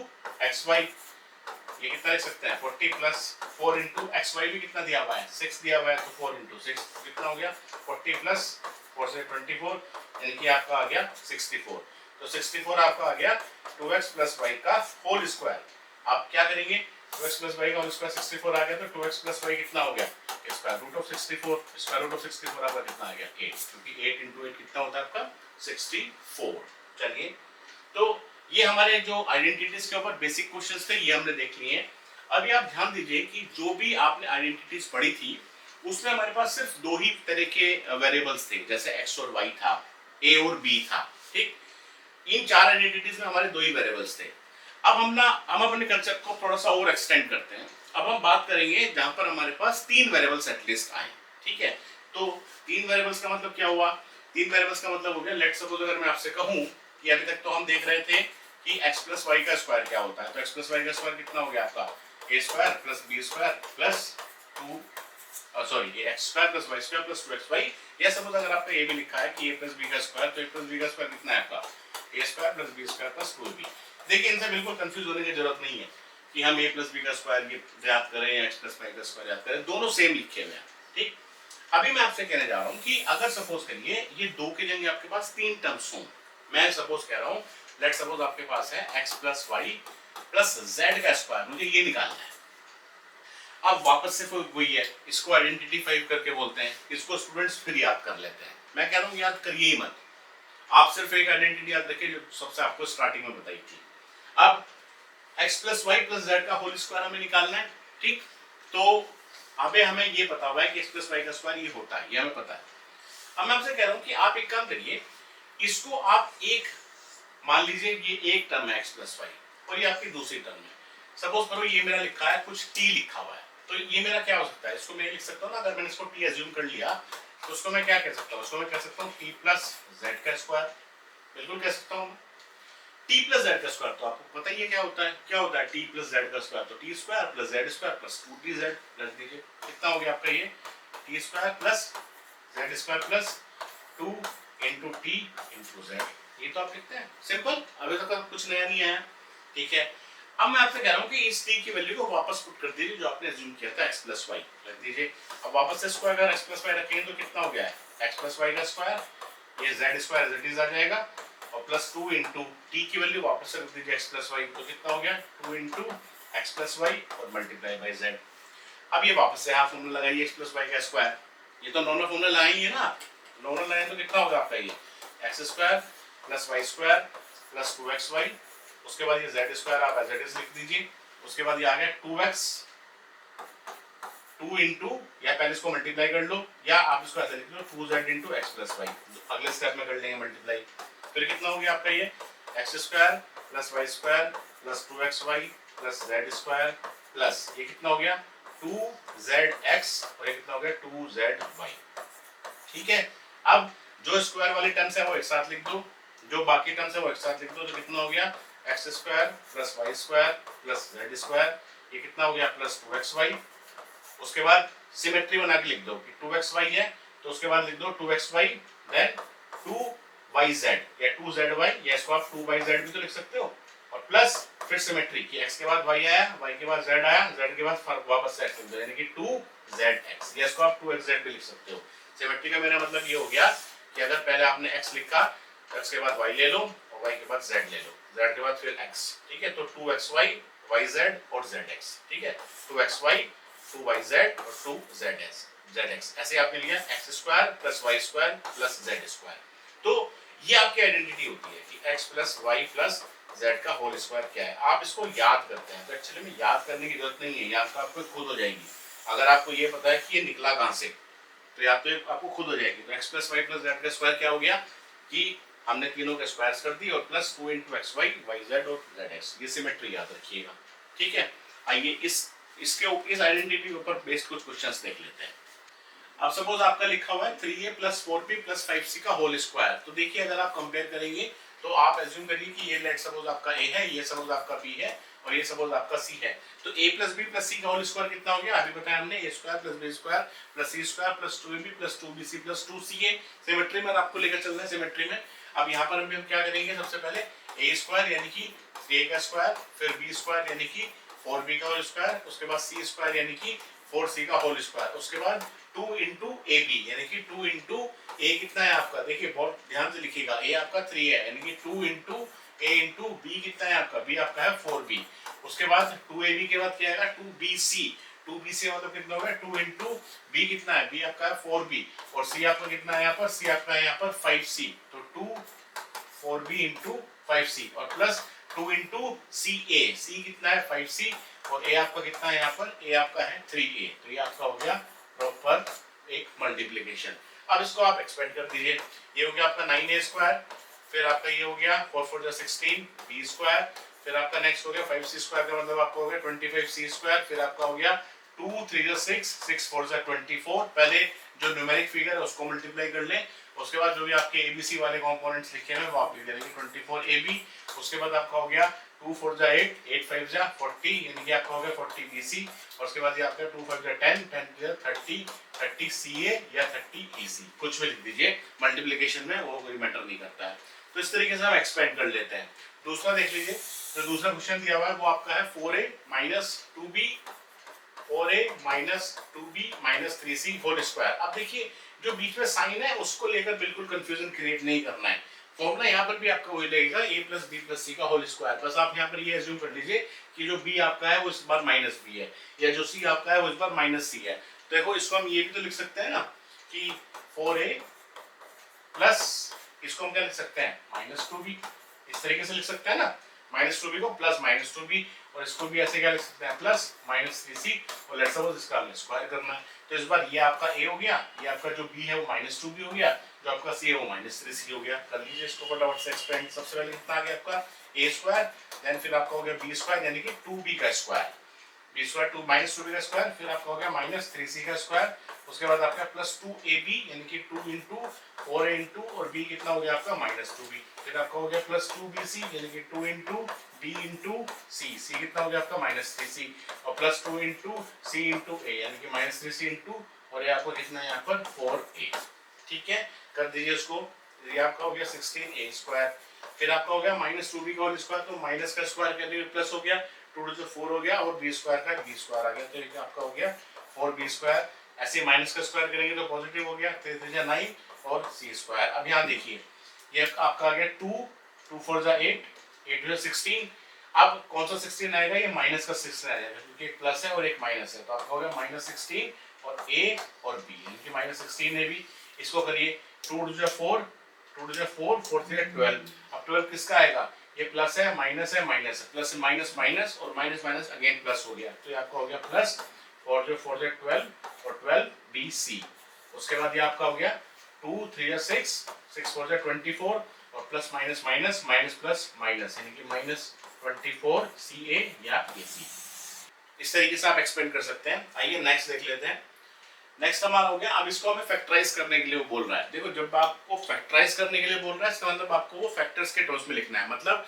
S1: एक्स वाई, ये कितना लिख सकते हैं 40 प्लस 4 इंटू एक्स वाई भी कितना दिया हुआ है 6 दिया हुआ है, तो 4 इंटू 6 कितना हो गया 40 प्लस 4 से 24, यानी कि आपका आ गया 64। तो 64 आपका आ गया 2x प्लस वाई का होल स्क्वायर। आप क्या करेंगे, 2x प्लस वाई का होल स्क्वायर 64 आ गया, तो 2x प्लस वाई कितना हो गया square root of 64, square root of 64 आपका कितना आ गया 8, क्योंकि 8 इंटू 8 कितना होता है आपका 64। चलिए, तो ये हमारे जो आइडेंटिटीज के ऊपर बेसिक क्वेश्चंस थे ये हमने देख लिए हैं। अभी आप ध्यान दीजिए कि जो भी आपने आइडेंटिटीज पढ़ी थी उसमें हमारे पास सिर्फ दो ही तरह के वेरिएबल्स थे, जैसे x और y था, a और b था। ठीक, इन चार आइडेंटिटीज में हमारे दो ही वेरिएबल्स थे। अब हम अपने कंसेप्ट को थोड़ा सा और एक्सटेंड करते हैं। अब हम बात करेंगे जहां पर हमारे पास तीन वेरिएबल्स एटलीस्ट आए। ठीक है, तो तीन वेरिएबल्स का मतलब क्या हुआ, तीन वेरिएबल्स का मतलब हो गया, लेट्स सपोज अगर मैं आपसे कहूं कि अभी तक तो हम देख रहे थे कि x प्लस वाई का स्क्वायर क्या होता है, तो x प्लस वाई का स्क्वायर कितना हो गया आपका a square plus b square plus 2 sorry x square plus y square plus 2xy। या सपोज अगर आपका a भी लिखा है कि a प्लस b का स्क्वायर, तो a प्लस b का स्क्वायर कितना है आपका a square plus b square plus 2b। देखिए, इनसे बिल्कुल कंफ्यूज होने की जरूरत नहीं है कि हम a प्लस b का स्क्वायर ये याद करें या x प्लस y का स्क्वायर याद करें, दोनों सेम लिखे हुए हैं। ठीक, अभी मैं आपसे कहने जा रहा हूँ कि अगर सपोज करिए ये दो के जगह आपके पास तीन टर्म्स हों, मैं सपोज कह रहा हूँ लेट सपोज आपके पास है x plus y plus z का स्क्वायर, मुझे ये निकालना है। अब वापस से वही है, इसको आइडेंटिटी 5 करके बोलते हैं, इसको स्टूडेंट्स फिर याद कर लेते हैं। मैं कह रहा हूँ याद करिए ही मत, आप सिर्फ एक आइडेंटिटी याद रखिए जो सबसे आपको स्टार्टिंग में बताई थी। अब x plus y plus z का होल स्क्वायर हमें निकालना है। ठीक, तो अबे हमें ये पता हुआ है कि x प्लस वाई का स्क्वायर ये होता है, ये हमें पता है। अब मैं आपसे कह रहा हूँ कि आप एक काम करिए, इसको आप एक मान लीजिए ये एक टर्म है x प्लस वाई और ये आपकी दूसरी टर्म है। सपोज करो ये मेरा लिखा है कुछ t लिखा हुआ है, तो ये मेरा क्या हो सकता है, इसको मैं लिख सकता हूँ ना, अगर मैंने इसको t एज्यूम कर लिया तो उसको मैं क्या कह सकता हूँ, उसको मैं कह सकता हूँ t प्लस जेड का स्क्वायर, बिल्कुल कह सकता हूँ t प्लस जेड का स्क्वायर। तो आपको पता ही है क्या होता है, क्या होता है t प्लस जेड का स्क्वायर, तो t square plus z square plus 2tz रख दीजिए, कितना हो गया आपका ये t square plus z square plus 2 into T into Z. ये तो आप लिखते हैं सिंपल, अभी तक कुछ नया नहीं आया। ठीक है, अब मैं आपसे कह रहा हूँ कि इस t की वैल्यू को वापस पुट कर दीजिए जो आपने अज्यूम किया था x प्लस वाई रख दीजिए। अब वापस से स्क्वायर अगर x प्लस वाई रखेंगे तो कितना हो गया है x प्लस वाई का स्क्वायर, ये z स्क्वायर z आ जाएगा और प्लस 2 इंटू टी की वैल्यू वापस से रख दीजिए x प्लस वाई, तो कितना हो गया 2 इंटू एक्स प्लस वाई और मल्टीप्लाई बाई जेड। अब ये वापस से हाफ फॉर्मूला लगाइए x प्लस वाई का स्क्वायर, ये तो नॉर्मल फॉर्मूला लगाएंगे ना, नॉर्मल लगाएंगे तो कितना होगा आपका ये x square plus y square plus 2xy, उसके बाद ये जेड स्क्वायर आप एज इट इज लिख दीजिए, उसके बाद ये आ गया 2x 2 इंटू, या पहले इसको मल्टीप्लाई कर लो या आप इसको ऐसे लिख लो 2z into x plus y, अगले स्टेप में कर लेंगे मल्टीप्लाई। फिर कितना हो गया आपका ये x square plus y square plus 2xy plus z square plus ये कितना हो गया 2zx और ये कितना हो गया 2zy। ठीक है, अब जो स्क्वायर वाली टर्म्स है वो एक साथ लिख दो, जो बाकी टर्म्स है वो एक साथ लिख दो, तो कितना हो गया x square plus y square plus z square, ये कितना हो गया प्लस 2xy। उसके बाद सिमेट्री बना के लिख दो कि 2xy है तो उसके बाद लिख दो 2xy देन 2yz या 2zy, या इसको आप 2yz भी तो लिख सकते हो, और प्लस फिर सिमेट्री की x के बाद y आया, y के बाद z आया, z के बाद वापस से x यानी कि 2zx। ये इसको आप 2xz भी लिख सकते हो। सिमेट्री का मेरा मतलब ये हो गया कि अगर पहले आपने x लिखा, x के बाद y ले लो और y के बाद z ले लो, z के बाद फिर x, ठीक है। तो 2xy, yz और zx, ठीक है। 2xy, 2yz और 2zx, ऐसे आपने लिया x square plus y square plus z square. तो ये आपकी आइडेंटिटी होती है कि x plus y plus z का होल स्क्वायर क्या है। आप इसको याद करते हैं, तो एक्चुअली में याद करने की जरूरत नहीं है, याद तो आपको खुद हो जाएगी। अगर आपको ये पता है कि ये निकला कहाँ से, तो याद तो आपको खुद हो जाएगी। तो x plus y plus z का स्क्वायर क्या हो गया कि हमने तीनों के स्क्वायर कर दी और plus 2 into x y, y z और जेड एक्स। ये सिमेट्री याद रखिएगा, ठीक है। आइए इस आइडेंटिटी के ऊपर बेस्ड कुछ क्वेश्चंस देख लेते हैं। अब सपोज आपका लिखा हुआ है 3a plus 4b plus 5c का होल स्क्वायर। तो देखिए अगर आप कंपेयर करेंगे तो आप एज्यूम करिए कि ये लेट सपोज आपका a है, ये सपोज आपका b है और ये सपोज आपका c है। तो a plus b plus c का होल स्क्वायर कितना हो गया, अभी बताया हमने, a square plus b square plus c square plus 2ab plus 2bc plus 2ca। Symmetry में आपको लेकर चलना है सिमेट्री में। अब यहाँ पर हम क्या करेंगे, सबसे पहले a स्क्वायर यानी कि 3a का स्क्वायर, फिर b स्क्वायर यानी कि 4b का होल स्क्वायर, उसके बाद c स्क्वायर यानी कि 4c का होल स्क्वायर, उसके बाद 2 इंटू ए बी यानी कि 2 इंटू ए कितना है आपका, देखिए बहुत ध्यान से लिखिएगा, ए आपका 3 है यानी कि 2 इंटू ए इंटू बी कितना है आपका, बी आपका है 4b। उसके बाद 2ab के बाद क्या आएगा 2bc, 2bc मतलब कितना होगा 2 इंटू बी कितना है, बी आपका है 4b और c आपका कितना है यहाँ पर, c आपका है यहाँ पर 5c। तो 2 4b इंटू 5c और प्लस 2 इंटू c कितना है 5c और a आपका कितना है यहाँ पर, a आपका है 3a। तो ये आपका हो गया प्रॉपर एक मल्टीप्लिकेशन। अब इसको आप एक्सपेंड कर दीजिए, ये हो गया आपका 9a स्क्वायर, फिर आपका ये हो गया 4 4 16 b स्क्वायर, फिर आपका नेक्स्ट हो गया 5c स्क्वायर का मतलब आपको हो गया 25c स्क्वायर, फिर आपका हो गया 2 3 6 6 4 24। पहले जो न्यूमेरिक फिगर है उसको मल्टीप्लाई कर लें, उसके बाद जो भी आपके एबीसी वाले कंपोनेंट्स लिखे हैं वो आप लिख देंगे 24ab। उसके बाद आपका हो गया 2 4 8 8 5 40 यानी कि आपका हो गया 40 BC और उसके बाद ये आपका 2 5 10 10 30 30 CA या 30 EC, कुछ भी लिख दीजिए, मल्टीप्लिकेशन में वो कोई मैटर नहीं करता है। तो इस तरीके से हम एक्सपेंड कर लेते हैं। दूसरा देख लीजिए, तो दूसरा क्वेश्चन दिया हुआ है वो आपका है 4a minus 2b 4a minus 2b minus 3c whole square. अब देखिए जो बीच में साइन है उसको लेकर बिल्कुल कंफ्यूजन क्रिएट नहीं करना है। फॉर्मूला यहाँ पर भी आपका वही लगेगा a plus b plus c का होल स्क्वायर। बस आप यहाँ पर ये एज्यूम कर लीजिए कि जो b आपका है वो इस बार माइनस b है या जो c आपका है वो इस बार माइनस c है। तो देखो इसको हम ये भी तो लिख सकते हैं ना कि 4a प्लस इसको हम क्या लिख सकते हैं माइनस 2b, इस तरीके से लिख सकते हैं ना, माइनस 2b को प्लस माइनस 2b और इसको भी ऐसे क्या लिख सकते हैं प्लस माइनस 3c और लेट्स सपोज इसका हमें स्क्वायर करना है। तो इस बार ये आपका a हो गया, ये आपका जो b है वो माइनस 2b हो गया, जो आपका c है वो माइनस 3c हो गया। कर लीजिए इसको फटाफट से एक्सपेंड। सबसे पहले कितना आ गया आपका a स्क्वायर, देन फिर आपका हो गया b स्क्वायर यानी कि 2b का square, b square 2 minus 2b का स्क्वायर, फिर आपका हो गया माइनस 3c का स्क्वायर, उसके बाद आपका प्लस 2ab यानी कि 2 इंटू 4a इंटू और b कितना हो गया आपका माइनस 2b, फिर आपका हो गया प्लस 2bc यानी कि 2 इंटू b इंटू c कितना हो गया आपका माइनस 3c और plus 2 into c into a यानी कि माइनस 3c इंटू और ये आपको कितना है यहाँ पर 4a। ठीक है, कर दीजिए उसको, ये आपका हो गया 16a स्क्वायर, फिर आपका हो गया माइनस 2b का होल स्क्वायर, तो माइनस का स्क्वायर कर दिए प्लस हो गया 2 टू 4 हो गया और b स्क्वायर का b स्क्वायर आ गया, तो ये आपका हो गया 4b स्क्वायर। ऐसे माइनस का स्क्वायर करेंगे तो पॉजिटिव हो गया 3 9 और c स्क्वायर। अब यहाँ देखिए ये आपका आ गया 2 4 8 8 16। अब कौन सा 16 आएगा, ये माइनस का 16 आ जाएगा क्योंकि एक प्लस है और एक माइनस है, तो आपका हो गया माइनस 16 और a और b यानी कि माइनस 16 ab। इसको करिए 2 टू 4 4 3 12। अब 12 किसका आएगा, ये प्लस है माइनस है माइनस है, प्लस माइनस माइनस और माइनस माइनस अगेन प्लस हो गया, तो ये आपका हो गया प्लस 4 12 और 12 BC। उसके बाद ये आपका हो गया 2 3 6 6 4 24 और plus minus minus minus plus minus यानी कि माइनस 24 CA या AC। इस तरीके से आप एक्सपेंड कर सकते हैं। आइए नेक्स्ट देख लेते हैं। नेक्स्ट हमारा हो गया, अब इसको हमें फैक्टराइज करने के लिए वो बोल रहा है। देखो जब आपको फैक्टराइज करने के लिए बोल रहा है इसका मतलब आपको वो फैक्टर्स के टर्म्स में लिखना है, मतलब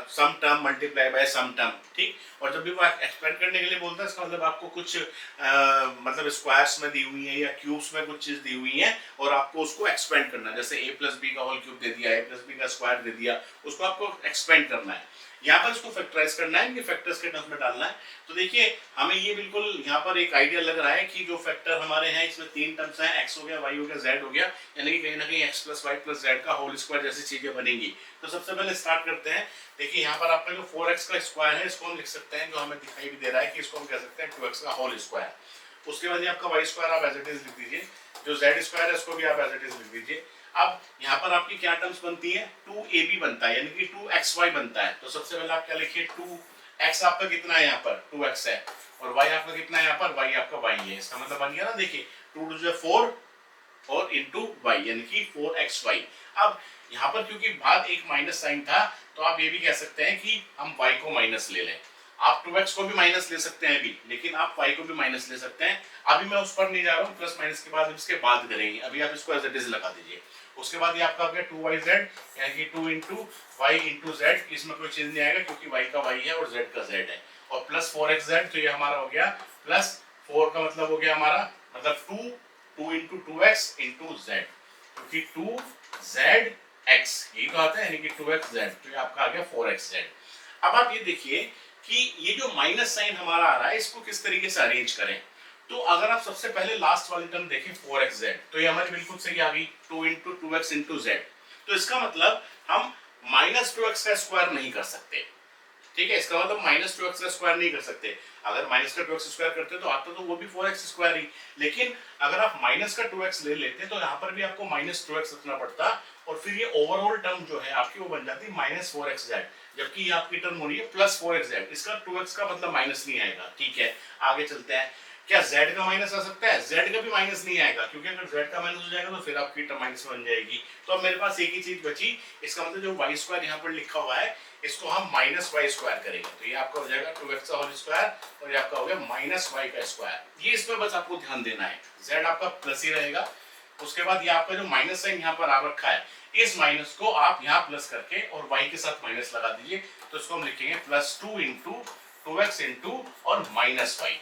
S1: some term multiply by some term, ठीक। और जब भी वो एक्सपेंड करने के लिए बोलता है इसका मतलब आपको कुछ मतलब स्क्वायर्स में दी हुई है या क्यूब्स में कुछ चीज दी हुई है और आपको उसको एक्सपेंड करना है। जैसे a प्लस बी का होल क्यूब दे दिया, a प्लस बी का स्क्वायर दे दिया, उसको आपको एक्सपेंड करना है। यहाँ पर इसको फैक्टराइज करना है, इनके फैक्टर्स के टर्म्स में डालना है। तो देखिए हमें ये बिल्कुल यहाँ पर एक आइडिया लग रहा है कि जो फैक्टर हमारे हैं इसमें तीन टर्म्स हैं, x हो गया, y हो गया, z हो गया, यानी कि कहीं ना कहीं x plus y plus z का होल स्क्वायर जैसी चीजें बनेंगी। तो सबसे पहले स्टार्ट करते हैं। देखिए यहाँ पर आपका जो 4x का स्क्वायर है इसको हम लिख सकते हैं, जो हमें दिखाई भी दे रहा है कि इसको हम कह सकते हैं 2x का होल स्क्वायर। उसके बाद आपका y स्क्वायर आप एज इट इज लिख दीजिए, जो z स्क्वायर है इसको भी आप एज इट इज लिख दीजिए। अब यहाँ पर आपकी क्या टर्म्स बनती है, 2ab बनता है, यानी कि 2xy बनता है। तो सबसे पहले आप क्या लिखिए, 2x आपका कितना है, यहाँ पर 2x है, और y आपका कितना है, यहाँ पर y आपका y है। इसका मतलब बन गया ना, देखिए 2 टू 4 और इंटू y यानी कि 4xy। अब यहाँ पर क्योंकि बाद एक माइनस साइन था, तो आप ये भी कह सकते हैं कि हम y को माइनस ले लें। आप 2x को भी माइनस ले सकते हैं अभी, लेकिन आप y को भी माइनस ले सकते हैं। अभी मैं उस पर नहीं जा रहा हूँ, प्लस माइनस के बाद इसके बाद करेंगे। अभी आप इसको एज इट इज लगा दीजिए। उसके बाद ये आपका हो गया 2yz, यानी कि 2 इंटू वाई इंटू जेड। इसमें कोई चेंज नहीं आएगा क्योंकि y का y है और z का z है। और प्लस 4xz, तो ये हमारा हो गया प्लस 4 का मतलब हो गया हमारा, मतलब 2 इंटू 2x इंटू जेड, क्योंकि 2zx यही तो आता है, यानी कि 2xz, तो ये आपका आ गया 4xz। अब आप ये देखिए कि ये जो माइनस साइन हमारा आ रहा है इसको किस तरीके से अरेंज करें। तो अगर आप सबसे पहले लास्ट वाली टर्म देखें 4xz, तो ये हमारी बिल्कुल सही आ गई, 2 इंटू 2x इंटू जेड। तो इसका मतलब हम माइनस 2x का स्क्वायर नहीं कर सकते, ठीक है। इसका मतलब माइनस 2x का स्क्वायर नहीं कर सकते। अगर माइनस का 2x स्क्वायर करते तो आता तो वो भी 4x स्क्वायर ही, लेकिन अगर आप माइनस का 2x ले लेते तो यहाँ पर भी आपको माइनस 2x रखना पड़ता, और फिर ये ओवरऑल टर्म जो है आपकी वो बन जाती माइनस 4xz, जबकि ये आपकी टर्म हो रही है प्लस 4xz। इसका 2x का मतलब माइनस नहीं आएगा, ठीक है। आगे चलते हैं, क्या z का माइनस आ सकता है, z का भी माइनस नहीं आएगा, क्योंकि अगर z का माइनस हो जाएगा तो फिर आपकी टर्म माइनस बन जाएगी। तो अब मेरे पास एक ही चीज बची, इसका मतलब जो y स्क्वायर यहाँ पर लिखा हुआ है इसको हम माइनस वाई स्क्वायर करेंगे, तो ये आपका हो जाएगा 2x का होल स्क्वायर, और ये आपका हो गया माइनस वाई का स्क्वायर। ये इसमें बस आपको ध्यान देना है, z आपका प्लस ही रहेगा। उसके बाद ये आपका जो माइनस साइन यहाँ पर आ रखा है, इस माइनस को आप यहाँ प्लस करके और y के साथ माइनस लगा दीजिए, तो इसको हम लिखेंगे प्लस 2 इंटू 2x इंटू और माइनस वाई,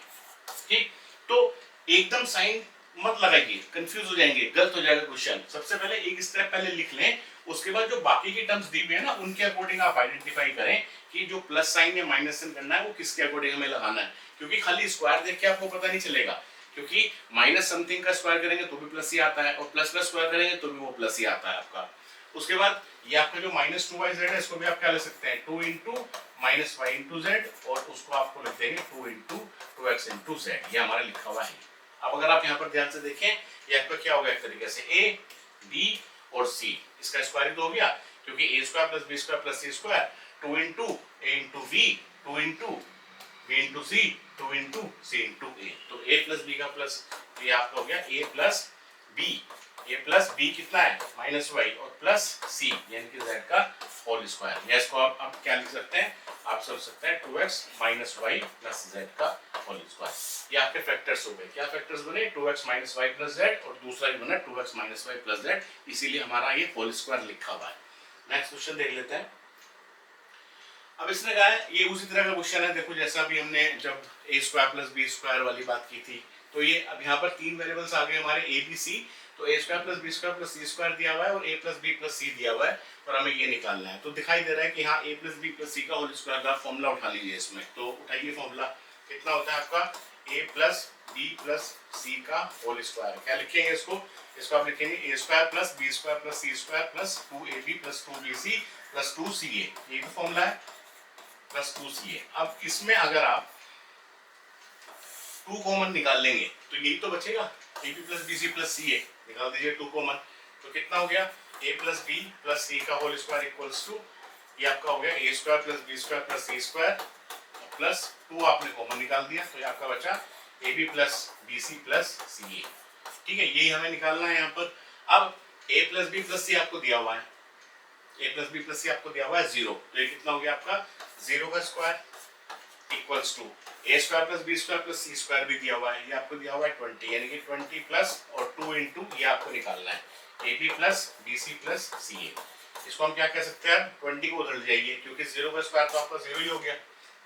S1: ठीक। तो एकदम साइन मत लगाइए, कंफ्यूज हो जाएंगे, गलत हो जाएगा क्वेश्चन। सबसे पहले एक स्टेप पहले लिख लें, उसके बाद जो बाकी की टर्म्स दी हुई है ना उनके अकॉर्डिंग आप आइडेंटिफाई करें कि जो प्लस साइन या माइनस साइन करना है वो किसके अकॉर्डिंग हमें लगाना है, क्योंकि खाली स्क्वायर देख के आपको पता नहीं चलेगा, क्योंकि माइनस समथिंग का स्क्वायर करेंगे तो भी प्लस ही आता है, और प्लस प्लस स्क्वायर करेंगे तो भी वो प्लस ही आता है आपका। उसके बाद ये आपका जो माइनस 2yz है इसको भी आप क्या ले सकते हैं, 2 into minus y into z, और उसको आपको लिख देंगे 2 इंटू 2x इंटू जेड, ये हमारा लिखा हुआ है। अब अगर आप यहाँ पर ध्यान से देखें, ये आपका क्या हो गया एक तरीके से a b और c, इसका स्क्वायर तो हो गया, क्योंकि a square plus b square plus c square, 2 into a into v, 2 into b into c, 2 into c into a, तो a प्लस b का प्लस, ये आपका हो गया a प्लस b कितना है माइनस वाई, और प्लस c यानी कि z का होल स्क्वायर। या इसको आप क्या लिख सकते हैं, आप समझ सकते हैं 2x minus y plus z का होल स्क्वायर। ये आपके फैक्टर्स हो गए। क्या फैक्टर्स बने, 2x minus y plus Z, और दूसरा ही बना 2x minus y plus Z, इसीलिए हमारा ये होल स्क्वायर लिखा हुआ है। नेक्स्ट क्वेश्चन देख लेते हैं। अब इसने कहा है, ये उसी तरह का क्वेश्चन है, देखो जैसा भी हमने जब a square plus b square वाली बात की थी, तो ये अब यहाँ पर तीन वेरिएबल्स आ गए हमारे a b c, तो a square plus b square plus c square दिया हुआ है और a plus b plus c दिया हुआ है, और हमें ये निकालना है। तो दिखाई दे रहा है कि हाँ a plus b plus c का होल स्क्वायर का फॉर्मूला उठा लीजिए इसमें। तो उठाइए फॉर्मूला, कितना होता है आपका a plus b plus c का होल स्क्वायर। क्या लिखेंगे इसको आप लिखेंगे a square plus b square plus c square plus 2ab plus 2bc plus 2ca, ये भी फॉर्मूला है, प्लस 2ca। अब इसमें अगर आप 2 कॉमन निकाल लेंगे तो यही तो बचेगा, ab plus bc plus ca, निकाल दीजिए 2 कॉमन, तो कितना हो गया a plus b plus c का होल स्क्वायर इक्वल्स टू, ये आपका हो गया a square plus b square plus c square plus 2 आपने कॉमन निकाल दिया, तो ये आपका बचा ab plus bc plus ca, ठीक है। यही हमें निकालना है यहाँ पर। अब a plus b plus c आपको दिया हुआ है, a plus b plus c आपको दिया हुआ है 0, तो ये कितना हो गया आपका 0 का square equals to a square plus b square plus c square भी दिया हुआ है, ये आपको दिया हुआ है 20, यानी कि 20 प्लस और 2 इंटू ये आपको निकालना है ab plus bc plus ca। इसको हम क्या कह सकते हैं, 20 को उधर जाइए, क्योंकि 0 का स्क्वायर तो आपका 0 ही हो गया,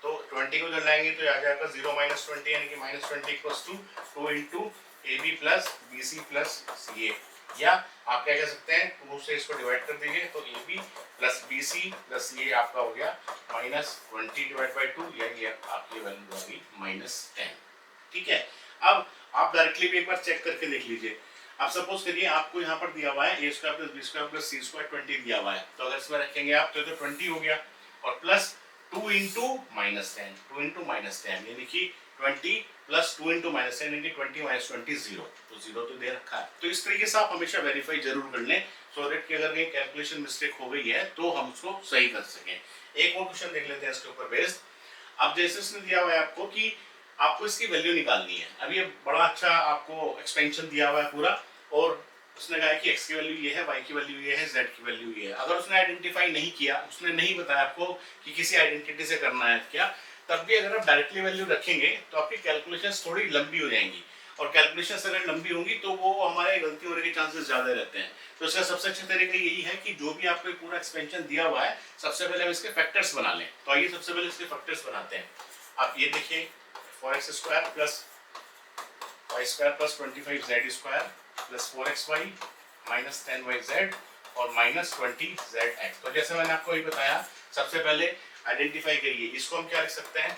S1: तो 20 को उधर लाएंगे तो आ जाएगा 0 माइनस 20, यानी कि minus 20 equals to 2 into ab plus bc plus ca, या आप क्या कह सकते हैं 2 से इसको डिवाइड कर दीजिए तो a B plus b c plus ये आपका हो गया -20 डिवाइड बाई 2 या ये आपकी वैल्यू होगी -10। ठीक है, अब आप डायरेक्टली भी एक बार चेक करके देख लीजिए। अब सपोज करिए आपको यहाँ पर दिया हुआ है A square plus B square plus C square 20 दिया हुआ है, तो अगर इसमें रखेंगे आप तो 20 हो गया और प्लस 2 इंटू -10, 2 इंटू -10 यानी कि 20 प्लस 2 इंटू -10 यानी 20 माइनस 20 0, तो 0 तो दे रखा है। तो इस तरीके से आप हमेशा वेरीफाई जरूर कर लें सो दैट कि अगर कहीं कैलकुलेशन मिस्टेक हो गई है तो हम उसको सही कर सकें। एक और क्वेश्चन देख लेते हैं इसके ऊपर बेस्ड। अब जैसे इसने दिया हुआ है आपको कि आपको इसकी वैल्यू निकालनी है। अब ये बड़ा अच्छा आपको एक्सपेंशन दिया हुआ है पूरा और उसने कहा कि x की वैल्यू ये है, y की वैल्यू ये है, z की वैल्यू ये है। अगर उसने आइडेंटिफाई नहीं किया, उसने नहीं बताया आपको कि किसी आइडेंटिटी से करना है क्या, तब भी अगर आप डायरेक्टली वैल्यू रखेंगे तो आपकी कैलकुलेशंस थोड़ी लंबी हो जाएंगी और कैलकुलेशंस अगर लंबी होंगी तो वो हमारे गलती होने के चांसेस ज्यादा रहते हैं। तो इसका सबसे अच्छा तरीका यही है कि जो भी आपको पूरा एक्सपेंशन दिया हुआ है सबसे पहले हम इसके फैक्टर्स बना लें। तो आइए सबसे पहले इसके फैक्टर्स बनाते हैं। आप ये देखिए 4x square plus y square plus 25z square plus 4xy minus 10yz और माइनस 20zx। तो जैसे मैंने आपको ये बताया, सबसे पहले आइडेंटिफाई करिए, इसको हम क्या लिख सकते हैं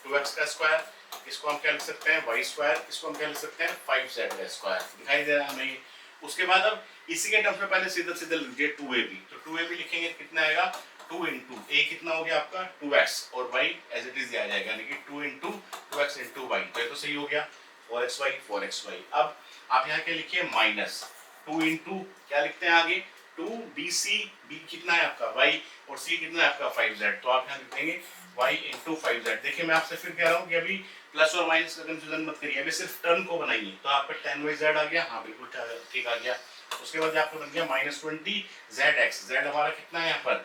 S1: 2x का स्क्वायर, इसको हम क्या लिख सकते हैं y स्क्वायर, इसको हम क्या लिख सकते हैं 5z स्क्वायर। दिखाई दे रहा है हमें। उसके बाद अब इसी के टर्म्स में पहले सीधा सीधा लिखिए 2ab, तो 2ab लिखेंगे कितना आएगा 2 इंटू a कितना हो गया आपका 2x और y एज इट इज दिया जाएगा यानी कि 2 इंटू 2x इंटू y, तो ये तो सही हो गया 4xy। अब आप यहाँ क्या लिखिए माइनस 2 इंटू क्या लिखते हैं आगे 2bc, b कितना है आपका y और c कितना है आपका 5z, तो आप यहाँ लिख देंगे y इंटू 5z। देखिए मैं आपसे फिर कह रहा हूँ कि अभी प्लस और माइनस का कंफ्यूजन मत करिए, अभी सिर्फ टर्म को बनाइए। तो आपका 10yz आ गया, हाँ बिल्कुल ठीक आ गया। उसके बाद आपका बन गया -20zx, z हमारा कितना है यहाँ पर,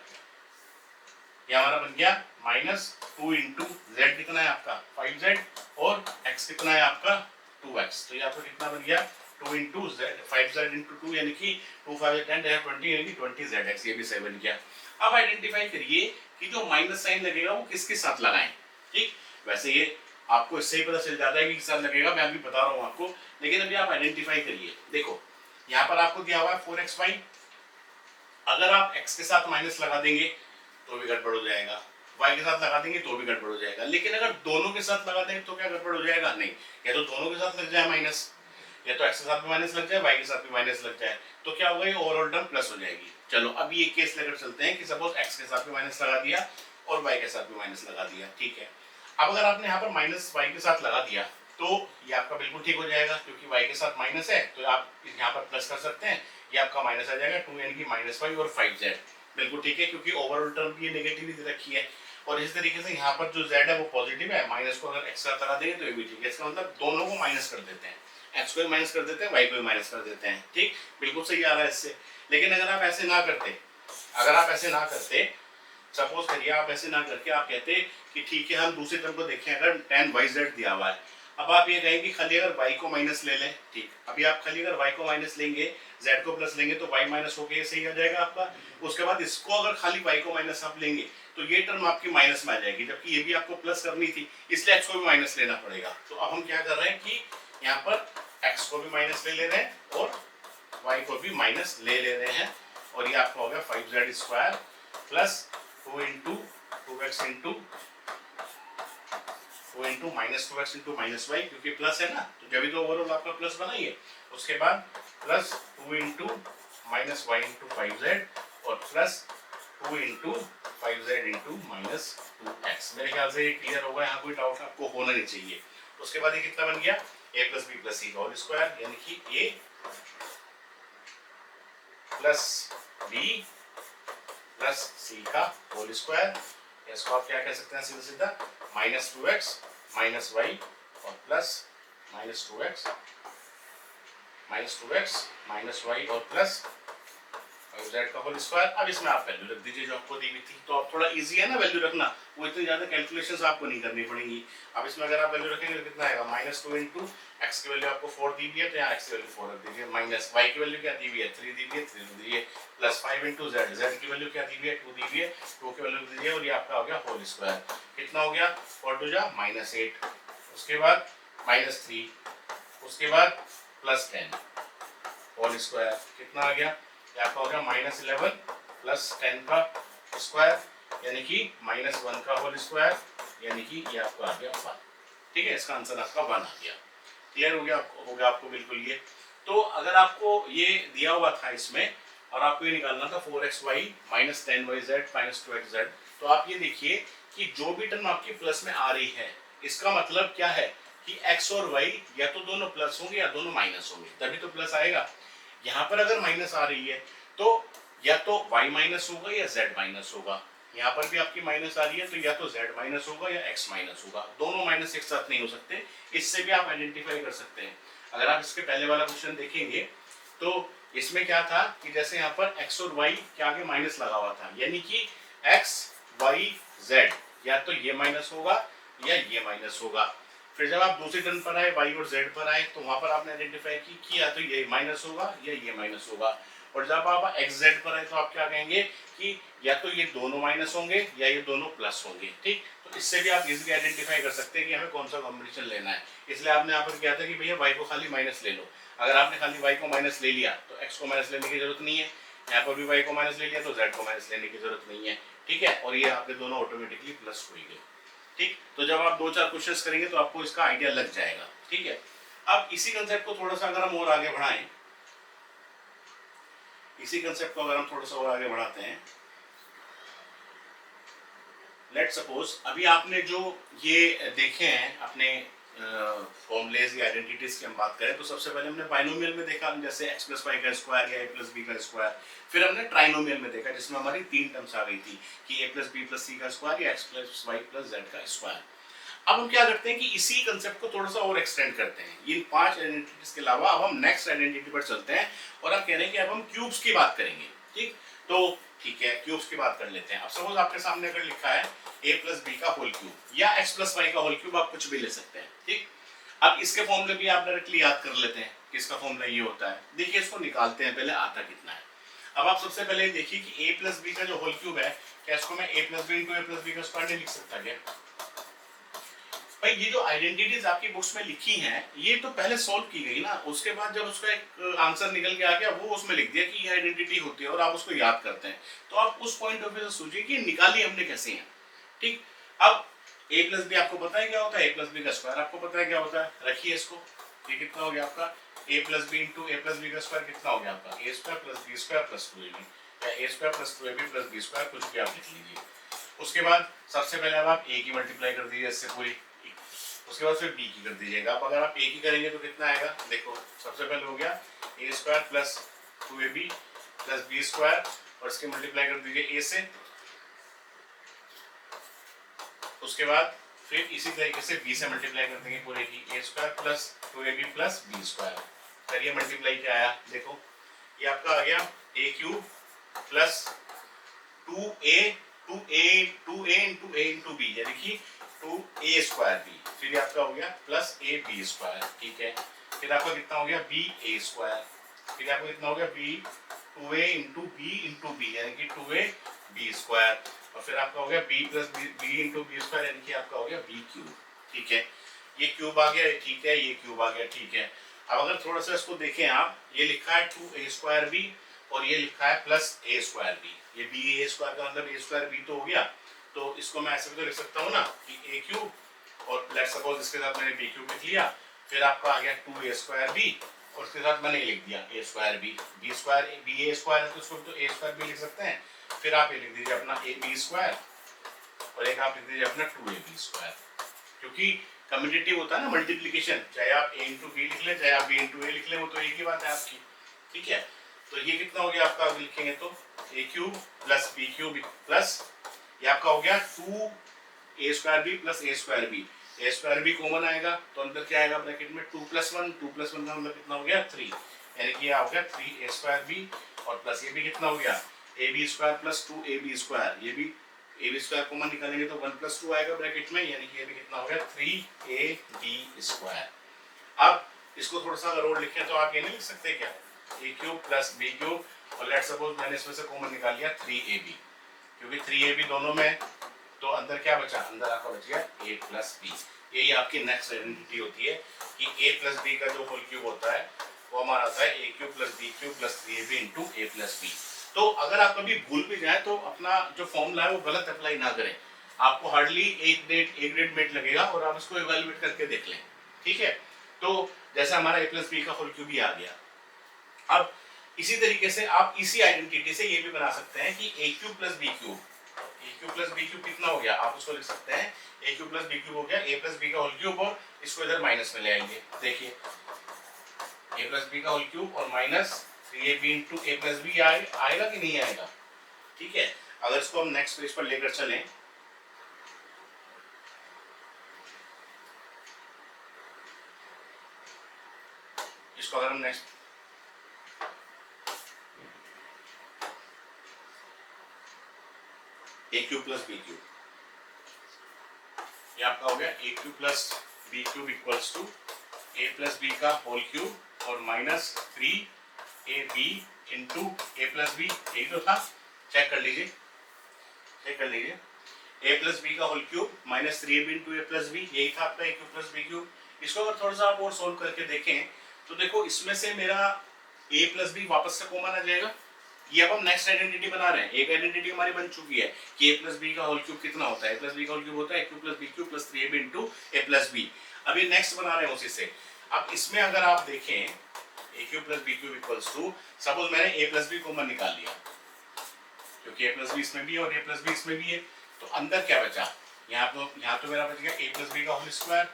S1: ये हमारा बन गया -2 इंटू z कितना है आपका 5z और x कितना है आपका 2x, तो ये आपका कितना बन गया 2 इंटू z 5z इंटू 2 यानी कि 2 5 10 20 यानी कि 20zx, ये भी सही बन गया। अब आइडेंटिफाई करिए कि जो माइनस साइन लगेगा वो किसके साथ लगाएं। ठीक, वैसे ये आपको इससे ही पता चल जाता है कि किस साथ लगेगा, मैं अभी बता रहा हूँ आपको, लेकिन अभी आप आइडेंटिफाई करिए। देखो यहाँ पर आपको दिया हुआ है 4xy, अगर आप x के साथ माइनस लगा देंगे तो भी गड़बड़ हो जाएगा, y के साथ लगा देंगे तो भी गड़बड़ हो जाएगा, लेकिन अगर दोनों के साथ लगा देंगे तो क्या गड़बड़ हो जाएगा, नहीं, या तो दोनों के साथ लग जाए माइनस, या तो x के साथ भी माइनस लग जाए, y के साथ भी माइनस लग जाए, तो क्या होगा ये ओवरऑल टर्म प्लस हो जाएगी। चलो अब ये केस लेकर चलते हैं कि सपोज x के साथ भी माइनस लगा दिया और y के साथ भी माइनस लगा दिया, ठीक है। अब अगर आपने यहाँ पर माइनस y के साथ लगा दिया तो ये आपका बिल्कुल ठीक हो जाएगा, क्योंकि y के साथ माइनस है तो आप यहाँ पर प्लस कर सकते हैं, ये आपका माइनस आ जाएगा 2 यानी कि -y और 5z, बिल्कुल ठीक है, क्योंकि ओवरऑल टर्म की नेगेटिव ही रखी है। और इस तरीके से यहाँ पर जो z है वो पॉजिटिव है, माइनस को अगर x साथ लगा देंगे तो ये भी ठीक है, इसका मतलब दोनों को माइनस कर देते हैं, x को भी माइनस कर देते हैं, y को भी माइनस कर देते हैं, ठीक, बिल्कुल सही आ रहा है इससे। लेकिन अगर आप ऐसे ना करते, अगर आप ऐसे ना करते, सपोज करिए आप ऐसे ना करके आप कहते कि ठीक है हम दूसरी टर्म को देखें, अगर tan yz दिया हुआ है, अब आप ये कहेंगे खाली अगर y को माइनस ले लें, ठीक, अभी आप खाली अगर y को माइनस लेंगे z को प्लस लेंगे तो y माइनस होके ये सही आ जाएगा आपका। उसके बाद इसको अगर खाली y को माइनस आप लेंगे तो ये टर्म आपकी माइनस में आ जाएगी, जबकि ये भी आपको प्लस करनी थी, इसलिए x को भी माइनस लेना पड़ेगा। तो अब हम क्या कर रहे हैं कि यहाँ पर x को भी माइनस ले रहे हैं और y को भी माइनस ले रहे हैं, और ये आपका हो गया 5z square plus 2 into 2x into -2x into -y, क्योंकि प्लस है ना तो जब भी तो ओवरऑल आपका प्लस बनाइए। उसके बाद plus 2 into -y into 5z और plus 2 into 5z into -2x। मेरे ख्याल से ये क्लियर होगा, यहाँ कोई डाउट आपको होना नहीं चाहिए। उसके बाद ये कितना बन गया a plus b plus c का होल स्क्वायर, यानी कि a plus b plus c का होल स्क्वायर, इसको आप क्या कह सकते हैं सीधा सीधा -2x -y और प्लस -2x -y और प्लस z का होल स्क्वायर। अब इसमें आप वैल्यू रख दीजिए जो आपको दी हुई थी, तो आप थोड़ा इजी है ना वैल्यू रखना, वो इतनी ज्यादा कैलकुलेशंस आपको नहीं करनी पड़ेंगी। अब इसमें अगर आप वैल्यू रखेंगे तो कितना आएगा -2 इंटू एक्स की वैल्यू आपको 4 दी हुई है तो यहाँ एक्स की वैल्यू 4 रख दीजिए, माइनस वाई की वैल्यू क्या दी हुई है 3 दी हुई है 3 दी है, प्लस 5 इंटू जेड, जेड की वैल्यू क्या दी हुई है 2 दी हुई है 2 की वैल्यू दीजिए, और ये आपका हो गया होल स्क्वायर। कितना हो गया 4 टू जा -8, उसके बाद -3, उसके बाद +10, होल स्क्वायर कितना आ गया, ये आपका हो गया -11 प्लस 10 का स्क्वायर यानी कि -1 का होल स्क्वायर यानी कि ये आपका आ गया 1। ठीक है, इसका आंसर आपका 1 आ गया। क्लियर हो गया आपको बिल्कुल ये। तो अगर आपको ये दिया हुआ था इसमें और आपको ये निकालना था 4xy minus 10yz minus 2xz, तो आप ये देखिए कि जो भी टर्म आपकी प्लस में आ रही है इसका मतलब क्या है कि x और y या तो दोनों प्लस होंगे या दोनों माइनस होंगे, तभी तो प्लस आएगा। यहाँ पर अगर माइनस आ रही है तो या तो y माइनस होगा या z माइनस होगा। यहाँ पर भी आपकी माइनस आ रही है तो या तो z माइनस होगा या x माइनस होगा, दोनों माइनस एक साथ नहीं हो सकते। इससे भी आप आइडेंटिफाई कर सकते हैं। अगर आप इसके पहले वाला क्वेश्चन देखेंगे तो इसमें क्या था कि जैसे यहाँ पर x और y के आगे माइनस लगा हुआ था, यानी कि x y z या तो ये माइनस होगा या ये माइनस होगा। फिर जब आप दूसरी टर्म पर आए y और z पर आए तो वहां पर आपने आइडेंटिफाई की कि या तो ये माइनस होगा या ये माइनस होगा। और जब आप x z पर आए तो आप क्या कहेंगे कि या तो ये दोनों माइनस होंगे या ये दोनों प्लस होंगे। ठीक, तो इससे भी आप इजीली आइडेंटिफाई कर सकते हैं कि हमें कौन सा कॉम्बिनेशन लेना है। इसलिए आपने यहाँ पर किया था कि भैया y को खाली माइनस ले लो। अगर आपने खाली y को माइनस ले लिया तो x को माइनस लेने की जरूरत नहीं है, यहाँ पर भी y को माइनस ले लिया तो z को माइनस लेने की जरूरत नहीं है। ठीक है, और ये आपके दोनों ऑटोमेटिकली प्लस हो गए। ठीक, तो जब आप 2-4 क्वेश्चंस करेंगे तो आपको इसका आइडिया लग जाएगा। ठीक है, अब इसी कंसेप्ट को थोड़ा सा अगर हम और आगे बढ़ाएं, इसी कंसेप्ट को अगर हम थोड़ा सा और आगे बढ़ाते हैं, लेट सपोज अभी आपने जो ये देखे हैं अपने फॉर्मूलेज या आइडेंटिटीज की हम बात करें तो सबसे पहले हमने बाइनोमियल में देखा, जैसे x प्लस वाई का स्क्वायर या a प्लस बी का स्क्वायर। फिर हमने ट्राइनोमियल में देखा जिसमें हमारी 3 टर्म्स आ गई थी कि a plus b plus c का स्क्वायर या x plus y plus z का स्क्वायर। अब हम क्या करते हैं कि इसी कंसेप्ट को थोड़ा सा और एक्सटेंड करते हैं। ये 5 आइडेंटिटीज के अलावा अब हम नेक्स्ट आइडेंटिटी पर चलते हैं और हम कह रहे हैं कि अब हम क्यूब्स की बात करेंगे। ठीक, तो ठीक है, क्यूब्स की बात कर लेते हैं। अब सपोज आपके सामने अगर लिखा है a प्लस बी का होल क्यूब या x प्लस वाई का होल क्यूब, आप कुछ भी ले सकते हैं। ठीक, अब इसके फॉर्मूले भी आप डायरेक्टली याद कर लेते हैं कि इसका फॉर्मूला ये होता है। देखिए इसको निकालते हैं पहले आता कितना है। अब आप सबसे पहले देखिए कि a प्लस बी का जो होल क्यूब है, क्या इसको मैं a plus B into a plus B का स्क्वायर नहीं लिख सकता क्या? भाई ये जो आइडेंटिटीज आपकी बुक्स में लिखी हैं ये तो पहले सॉल्व की गई ना, उसके बाद जब उसका एक आंसर निकल के आ गया वो उसमें लिख दिया कि ये आइडेंटिटी होती है और आप उसको याद करते हैं। तो आप उस पॉइंट ऑफ व्यू से सोचिए कि निकाली हमने कैसे है। ठीक, अब a प्लस बी आपको पता है क्या होता है, a प्लस बी का स्क्वायर आपको पता है क्या होता है। रखिए इसको, ये कितना हो गया आपका a plus B into a plus B का स्क्वायर कितना हो गया आपका a square plus B square plus 2ab या a square plus 2ab plus B square, कुछ भी आप लिख लीजिए। उसके बाद सबसे पहले अब आप a की मल्टीप्लाई कर दीजिए इससे पूरी, उसके बाद फिर b की कर दीजिएगा। अब अगर आप a की करेंगे तो कितना आएगा, देखो सबसे पहले हो गया a square plus 2ab plus B square और इसके मल्टीप्लाई कर दीजिए a से। उसके बाद फिर इसी तरीके से b से मल्टीप्लाई कर देंगे पूरे की, a square plus 2ab plus B square. करिए मल्टीप्लाई क्या आया, देखो ये आपका आ गया a cube plus 2a into b यानी कि 2a स्क्वायर b, फिर आपका हो गया प्लस a b स्क्वायर। ठीक है, फिर आपका कितना हो गया b a स्क्वायर, फिर आपका कितना हो गया b 2a इंटू b यानी कि 2a b स्क्वायर, और फिर आपका हो गया b plus b into b square यानी कि आपका हो गया b क्यूब। ठीक है, ये क्यूब आ गया, ठीक है, ये क्यूब आ गया। ठीक है, अब अगर थोड़ा सा इसको देखें आप, ये लिखा है 2a स्क्वायर b और ये लिखा है प्लस a स्क्वायर b, ये b a स्क्वायर का मतलब a स्क्वायर b तो हो गया। तो इसको मैं ऐसे भी तो लिख सकता हूँ ना कि a क्यूब और लेट्स सपोज इसके साथ मैंने b क्यूब लिख लिया, फिर आपका आ गया 2a स्क्वायर b और उसके साथ मैंने लिख दिया a square b, b square b a square है तो उसको तो a स्क्वायर b लिख सकते हैं। फिर आप ये लिख दीजिए अपना a b स्क्वायर और एक आप लिख दीजिए अपना 2ab स्क्वायर, क्योंकि कम्यूटेटिव होता है ना मल्टीप्लिकेशन, चाहे आप a इंटू बी लिख लें चाहे आप b इंटू a लिख लें, वो तो एक ही बात है आपकी। ठीक है, तो ये कितना हो गया आपका, लिखेंगे तो a cube plus b cube plus ये आपका हो गया 2a square b plus a square b, a square b common आएगा तो अंदर क्या आएगा ब्रैकेट में 2 प्लस 1 का मतलब कितना हो गया 3, यानी कि ये आ गया 3a स्क्वायर b और प्लस ये भी कितना हो गया ab square plus 2ab square, ये भी ab स्क्वायर कॉमन निकालेंगे तो 1 प्लस 2 आएगा ब्रैकेट में, यानी कि ये भी कितना हो गया 3ab स्क्वायर। अब इसको थोड़ा सा अगर और लिखें तो आप ये नहीं लिख सकते क्या a cube plus b cube और लेट्स सपोज मैंने इसमें से कॉमन निकाल लिया 3ab, क्योंकि 3ab दोनों में तो अंदर क्या बचा, अंदर आपका बच गया a प्लस b। यही आपकी नेक्स्ट आइडेंटिटी होती है कि a प्लस b का जो होल क्यूब होता है वो हमारा आता है A cube plus B cube plus 3ab into A plus B. तो अगर आप कभी भूल भी जाए तो अपना जो फॉर्मूला है वो गलत अप्लाई ना करें, आपको हार्डली एक डेढ़ मिनट लगेगा और आप इसको इवेल्युएट करके देख लें, ठीक है। तो जैसे हमारा ए प्लस बी का होल क्यूब भी आ गया। अब इसी तरीके से आप इसी आइडेंटिटी से ये भी बना सकते हैं कि ए क्यूब प्लस बी क्यूब, ए क्यूब प्लस बी क्यूब कितना हो गया, आप उसको लिख सकते हैं ए क्यूब प्लस बी क्यूब हो गया ए प्लस बी का होल क्यूब, और इसको इधर माइनस में ले आएंगे। देखिए ए प्लस बी का होल क्यूब और माइनस 3ab इंटू ए प्लस बी आएगा कि नहीं आएगा, ठीक है। अगर इसको हम नेक्स्ट पेज पर लेकर चलें, इसको अगर हम next A cube plus B cube, ये आपका हो गया A cube plus B cube equals to A plus B का होल क्यूब और माइनस 3ab इंटू ए प्लस बी, यही तो था। चेक कर लीजिए, चेक कर लीजिए, ए प्लस बी का whole cube minus 3ab into ए प्लस बी, यही था आपका A cube plus B cube. इसको अगर थोड़ा सा आप और सोल्व करके देखें तो देखो इसमें से मेरा a प्लस बी वापस से कॉमन आ जाएगा। ये अब हम नेक्स्ट आइडेंटिटी बना रहे हैं, एक आइडेंटिटी हमारी बन चुकी है कि a प्लस बी का होल क्यूब कितना होता है, a प्लस बी का होल क्यूब होता है a cube plus B cube plus 3ab into A plus b. अब ये नेक्स्ट बना रहे हैं उसी से। अब इसमें अगर आप देखें a cube plus B cube equals to, suppose मैंने a प्लस बी कॉमन निकाल लिया क्योंकि a प्लस बी इसमें भी है और a प्लस बी इसमें भी है, तो अंदर क्या बचा, यहाँ तो मेरा बच गया a प्लस बी का होल स्क्वायर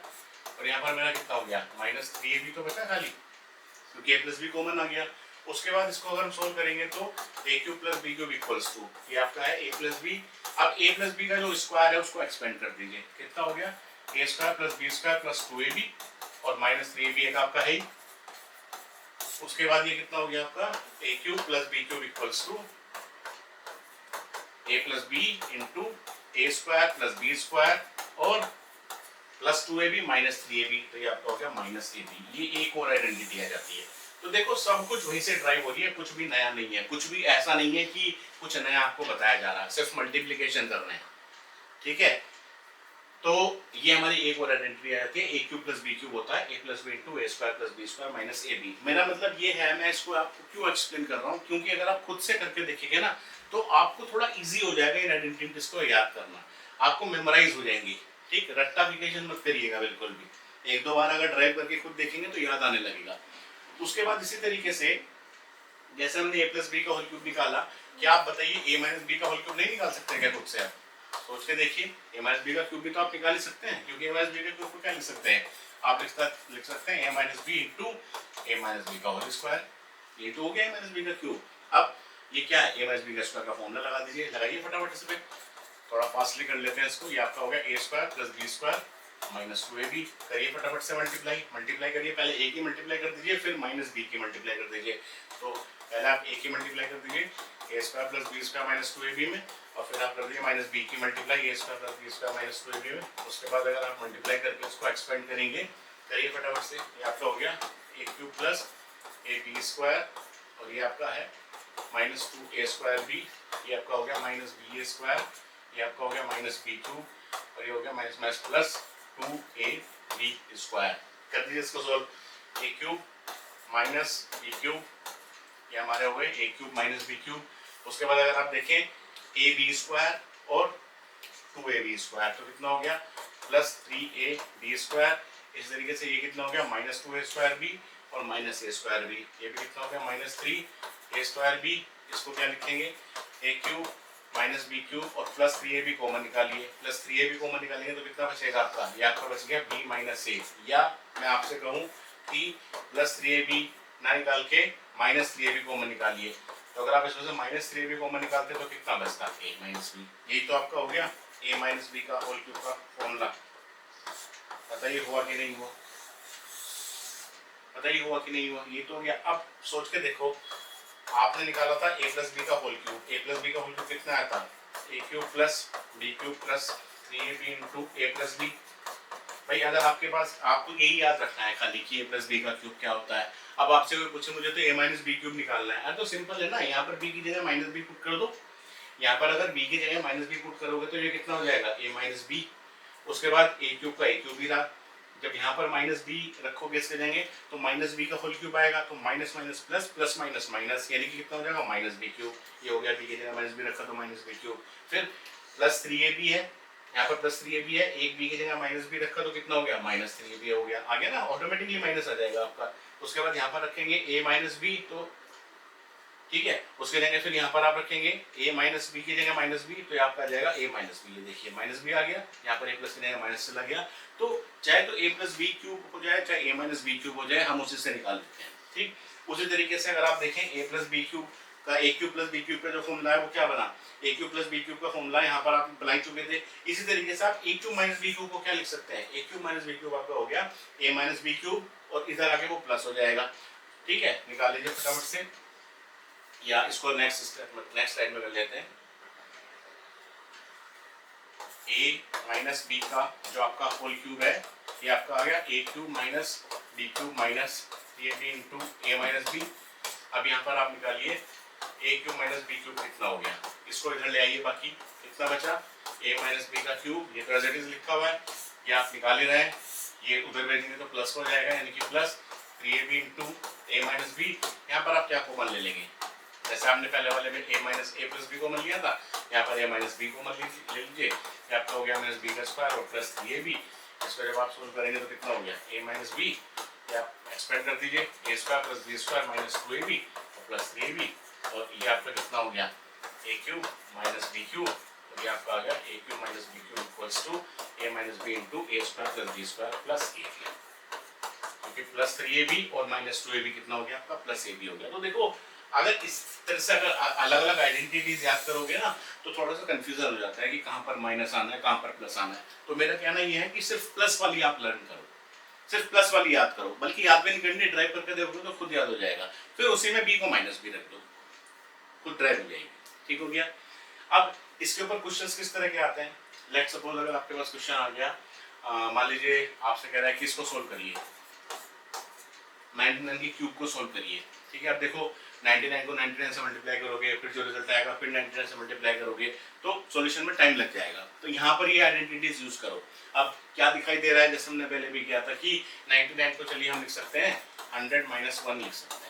S1: और यहाँ पर मेरा कितना हो गया माइनस 3ab तो बचा खाली क्योंकि a प्लस बी कॉमन आ गया। उसके बाद इसको अगर हम सोल्व करेंगे तो a cube plus B cube equals to, ये आपका है a प्लस बी। अब a प्लस बी का जो स्क्वायर है उसको एक्सपेंड कर दीजिए, कितना हो गया a square plus B square plus 2ab और माइनस 3ab एक आपका है। उसके बाद ये कितना हो गया आपका a cube plus B cube equals to a plus B into A square plus B square और प्लस 2ab माइनस 3ab, तो ये आपका हो गया माइनस ab। ये एक और आइडेंटिटी आ जाती है। तो देखो सब कुछ वहीं से ड्राइव हो रही है, कुछ भी नया नहीं है, कुछ भी ऐसा नहीं है कि कुछ नया आपको बताया जा रहा है, सिर्फ मल्टीप्लिकेशन कर रहे हैं, ठीक है। तो ये हमारी एक और आइडेंटिटी आ जाती है A cube plus B cube होता है A plus B into A square plus B square minus A B. मेरा मतलब ये है, मैं इसको आपको क्यों एक्सप्लेन कर रहा हूँ, क्योंकि अगर आप खुद से करके देखेंगे ना तो आपको थोड़ा इजी हो जाएगा इन आइडेंटिटीज को याद करना, आपको मेमोराइज हो जाएंगी, ठीक। रट्टाफिकेशन मत करिएगा बिल्कुल भी, एक दो बार अगर ड्राइव करके खुद देखेंगे तो याद आने लगेगा। उसके बाद इसी तरीके से जैसे हमने a प्लस बी का होल क्यूब निकाला, क्या आप बताइए a माइनस बी का होल क्यूब नहीं निकाल सकते क्या खुद से? आप सोच के देखिए, a माइनस बी का क्यूब भी तो आप निकाल ही सकते हैं, क्योंकि a माइनस बी का क्यूब को क्या लिख सकते हैं, आप लिख सकते हैं a minus b into a minus b का होल स्क्वायर, ये तो हो गया a माइनस बी का क्यूब। अब ये क्या है, a माइनस बी का स्क्वायर का फॉर्मूला लगा दीजिए, लगाइए फटाफट इस पे, थोड़ा फास्टली कर लेते हैं इसको। ये आपका हो गया a square plus B square minus 2ab, करिए फटाफट से मल्टीप्लाई करिए, पहले a की मल्टीप्लाई कर दीजिए फिर माइनस b की मल्टीप्लाई कर दीजिए। तो पहले आप a की मल्टीप्लाई कर दीजिए a square plus B square minus 2ab में, और फिर आप कर दीजिए माइनस b की multiply a square plus B square minus 2ab में। उसके बाद अगर आप मल्टीप्लाई करके उसको एक्सपेंड करेंगे, करिए फटाफट से, ये आपका हो गया a cube plus a b square और ये आपका है माइनस 2a स्क्वायर b, ये आपका हो गया माइनस b स्क्वायर, ये आपका हो गया माइनस b क्यूब और ये हो गया minus minus plus 2ab square. कर दीजिए इसको solve, a cube minus b cube, ये हमारे हो गए a cube minus b cube. उसके बाद अगर आप देखें ab स्क्वायर और 2ab स्क्वायर, तो कितना हो गया प्लस 3ab स्क्वायर। इस तरीके से ये कितना हो गया माइनस 2a स्क्वायर b और माइनस a स्क्वायर b, ये भी कितना हो गया माइनस 3a स्क्वायर b। इसको क्या लिखेंगे, a cube minus b cube और प्लस 3ab कॉमन निकालिए, प्लस 3ab कॉमन निकालेंगे तो कितना बचेगा आपका, ये आपका बच गया b माइनस ए। या मैं आपसे कहूँ कि प्लस 3ab ना निकाल के माइनस 3ab कॉमन निकालिए, तो अगर आप इसमें से माइनस 3ab कॉमन निकालते तो कितना बचता a माइनस बी। यही तो आपका हो गया a माइनस बी का होल क्यूब का फॉर्मूला। बताइए हुआ कि नहीं हुआ, बताइए हुआ कि नहीं हुआ, ये तो हो गया। अब सोच के देखो, आपने निकाला था a प्लस बी का whole cube, a plus B का होल क्यूब कितना आया था a cube plus B cube plus 3ab into A plus b. भाई अगर आपके पास, आपको यही याद रखना है खाली कि a प्लस बी का क्यूब क्या होता है। अब आपसे कोई पूछे मुझे तो a माइनस बी क्यूब निकालना है, तो सिंपल है ना, यहाँ पर b की जगह माइनस बी पुट कर दो, यहाँ पर अगर b की जगह माइनस बी पुट करोगे तो ये कितना हो जाएगा a माइनस बी। उसके बाद a क्यूब का a क्यूब ही रहा, जब यहाँ पर माइनस बी रखोगे इसके जगह तो माइनस बी का होल क्यूब आएगा, तो minus minus plus, plus minus minus, यानी कि कितना हो जाएगा माइनस बी क्यूब। ये हो गया, बी की जगह माइनस बी रखा तो माइनस बी क्यूब। फिर प्लस 3ab है, यहाँ पर प्लस 3ab है, एक बी की जगह माइनस बी रखा तो कितना हो गया माइनस 3ab हो गया। आ गया ना, ऑटोमेटिकली माइनस आ जाएगा आपका। उसके बाद यहाँ पर रखेंगे a माइनस बी, तो ठीक है, उसके जगह फिर यहाँ पर आप रखेंगे a माइनस बी की जगह माइनस बी, तो आपका आ जाएगा a माइनस बी। ये देखिए माइनस बी आ गया, यहाँ पर a प्लस की जगह माइनस चला गया। तो चाहे तो a प्लस बी क्यूब हो जाए, चाहे a माइनस बी क्यूब हो जाए, हम उसी से निकाल लेते हैं। ठीक उसी तरीके से अगर आप देखें a प्लस बी क्यूब का a cube plus B cube का जो फॉर्मूला है वो क्या बना, a cube plus B cube का फॉर्मूला यहाँ पर आप बुला चुके थे। इसी तरीके से आप a cube minus b cube को क्या लिख सकते हैं, a cube minus b cube आपका हो गया a माइनस बी क्यूब, और इधर आके वो प्लस हो जाएगा। ठीक है, निकाल लीजिए फटाफट से, या इसको नेक्स्ट स्लाइड में कर लेते हैं। a माइनस बी का जो आपका होल क्यूब है ये आपका आ गया a cube minus b cube minus 3ab into a minus b. अब यहाँ पर आप निकालिए a cube minus b cube कितना हो गया, इसको इधर ले आइए, बाकी कितना बचा a माइनस बी का क्यूब, ये तो एज इट इज लिखा हुआ है, ये आप निकाल ही रहे हैं, ये उधर भेजेंगे तो प्लस हो जाएगा, यानी कि plus 3ab into a minus b. यहाँ पर आप क्या कॉमन ले लेंगे, जैसे आपने पहले वाले में a minus a plus b common लिया था, यहाँ पर a माइनस बी कॉमन ले लीजिए, आपका हो गया माइनस बी का स्क्वायर और प्लस 3ab। इसको जब आप सोल्व करेंगे तो कितना हो गया a माइनस बी, आप एक्सपेंड कर दीजिए a square plus B square minus 2ab और प्लस 3ab, और ये आपका कितना हो गया a cube minus b cube, और ये आपका आ गया a cube minus b cube equals to a minus b into a square plus B square plus ab, क्योंकि प्लस 3ab और माइनस 2ab कितना हो गया आपका प्लस ab हो गया। तो देखो अगर इस तरह से अगर अलग अलग आइडेंटिटीज याद करोगे ना तो थोड़ा सा कंफ्यूजन हो जाता है कि कहाँ पर माइनस आना है, कहाँ पर प्लस आना है। तो मेरा कहना ये है कि सिर्फ प्लस वाली आप लर्न करो, सिर्फ प्लस वाली याद करो, बल्कि याद भी नहीं करनी, ड्राइव करके देखोगे तो खुद याद हो जाएगा। फिर उसी में बी को माइनस भी रख दो, खुद ड्राइव हो जाएगी। ठीक हो गया। अब इसके ऊपर क्वेश्चंस किस तरह के आते हैं, लेट सपोज अगर आपके पास क्वेश्चन आ गया, मान लीजिए आपसे कह रहा है कि इसको सोल्व करिए, 99 की क्यूब को सोल्व करिए। ठीक है, अब देखो 99 को 99 से मल्टीप्लाई करोगे, फिर जो रिजल्ट आएगा फिर 99 से मल्टीप्लाई करोगे, तो सॉल्यूशन में टाइम लग जाएगा। तो यहाँ पर ये आइडेंटिटीज यूज करो। अब क्या दिखाई दे रहा है, जैसे हमने पहले भी किया था कि 99 को चलिए हम लिख सकते हैं 100 माइनस 1 लिख सकते हैं,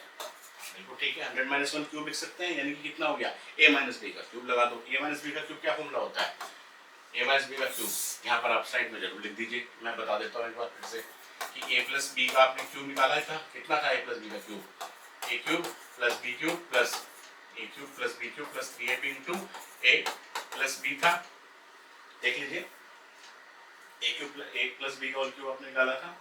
S1: बिल्कुल ठीक है, 100 माइनस 1 क्यूब लिख सकते हैं, यानी कि कितना हो गया a माइनस बी का क्यूब लगा दो। a माइनस बी का क्यूब क्या फॉर्मूला होता है, a माइनस बी का क्यूब, यहाँ पर आप साइड में जरूर लिख दीजिए, मैं बता देता हूँ एक बार फिर से कि a प्लस बी का आपने क्यूब निकाला था, कितना था a प्लस बी का cube, a cube plus B cube plus a cube plus B cube plus 3ab into a plus b था, देख लीजिए a cube a plus B का होल क्यूब आपने निकाला था,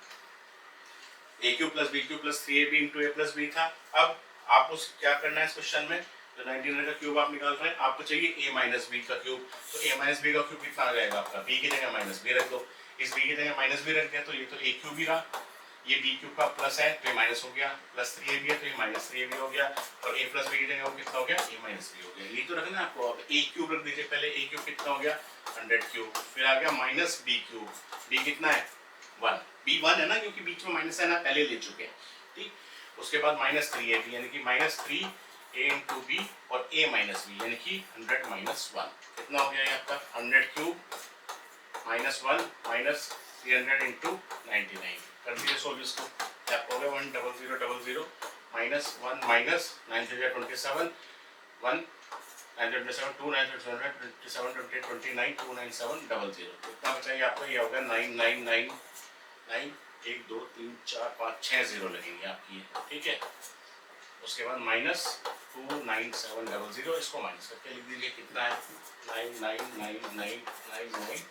S1: a cube plus B cube plus 3ab into a plus b था। अब आप उस क्या करना है इस क्वेश्चन में, तो 99 का क्यूब आप निकाल रहे हैं, आपको चाहिए a माइनस बी का क्यूब, तो a माइनस बी का क्यूब कितना आ जाएगा आपका, b की जगह माइनस बी रख दो, इस b की जगह माइनस बी रख दिया तो ये तो a क्यूब ही रहा, ये b क्यूब का प्लस है तो ये माइनस हो गया, प्लस 3ab है तो ये माइनस 3ab हो गया, और a प्लस बी की जगह वो कितना हो गया a माइनस बी हो गया। ये तो रखना है आपको। अब a क्यूब रख दीजिए पहले, a क्यूब कितना हो गया 100 क्यूब, फिर आ गया माइनस b क्यूब, b कितना है 1, b 1 है ना क्योंकि बीच में माइनस है ना, पहले ले चुके हैं। ठीक, उसके बाद माइनस 3ab यानी कि माइनस 3a इंटू बी और a माइनस बी यानी कि 100 माइनस 1, कितना हो गया ये आपका 100 क्यूब माइनस 1 माइनस 300 इंटू 99, कर दिए सोल्व इसको, आपको हो गया 10000 माइनस 1 माइनस 9027 1 927 2 927 20 29 29700, कितना बचाइए आपको, ये होगा 9999, 1 2 3 4 5 6 0 लगेंगे आपकी, ठीक है। उसके बाद माइनस 29700, इसको माइनस करके लिख दीजिए, कितना है 999999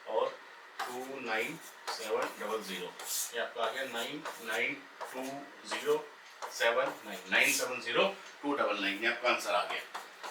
S1: और 29700, ये आपका आ गया 9920799 ये आपका आंसर आ गया,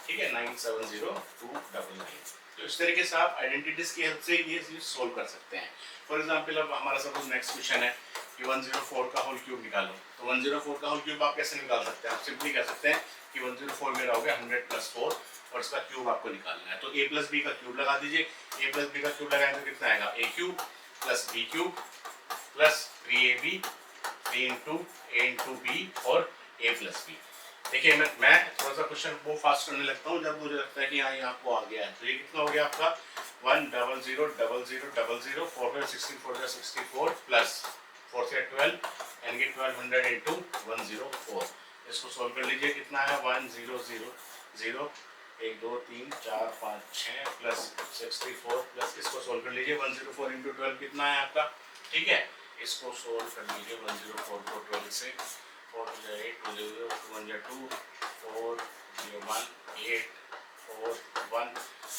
S1: ठीक है 970299। तो इस तरीके से आप आइडेंटिटीज की हेल्प से ये चीज सोल्व कर सकते हैं। फॉर एग्जांपल अब हमारा सपोज नेक्स्ट क्वेश्चन है कि 104 का होल क्यूब निकालो, तो 104 का होल क्यूब आप कैसे निकाल सकते हैं, आप सिंपली कह सकते हैं कि 104 मेरा हो गया 100 प्लस 4 और इसका क्यूब आपको निकालना है, तो a प्लस बी का क्यूब लगा दीजिए, a प्लस बी का क्यूब लगाएंगे तो कितना आएगा a cube plus B cube plus 3ab 3 into a into b और a प्लस बी। देखिए मैं थोड़ा सा क्वेश्चन को फास्ट करने लगता हूँ जब मुझे लगता है कि हाँ ये आपको आ गया है, तो ये कितना हो गया आपका 1 डबल 0 डबल 0 डबल 0 4 5 64 जा 64 प्लस 4 से 12 यानी कि 1200 इंटू 104। इसको सोल्व कर लीजिए, कितना है 1 0 0 0 1 2 3 4 5 6 प्लस 64 प्लस इसको सोल्व कर लीजिए 104 इंटू 12 कितना है आपका, ठीक है। इसको सोल्व कर लीजिए 104 को 12 से 4 8 2 0 2 1 2 4 0 1 8 4 1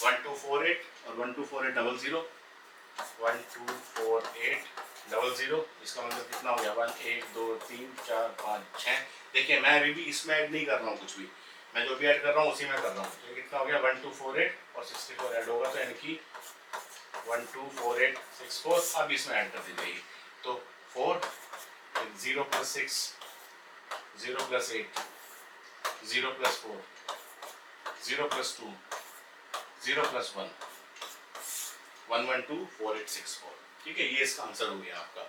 S1: 1 2 4 8 और 1 2 4 8 डबल 0 1 2 4 8 डबल 0। इसका मतलब कितना हो गया 1 1 2 3 4 5 6। देखिए मैं अभी भी इसमें ऐड नहीं कर रहा हूँ कुछ भी, मैं जो भी ऐड कर रहा हूँ उसी में कर रहा हूँ। तो कितना हो गया 1 2 4 8 और 64 ऐड होगा, तो यानी कि 1 2 4 8 64। अब इसमें ऐड कर दीजिए, तो 4 0 plus 6 0 plus 8 0 plus 4 0 plus 2 0 plus 1 1 1 2 4 8 6 4। ठीक है, ये इसका आंसर हो गया आपका।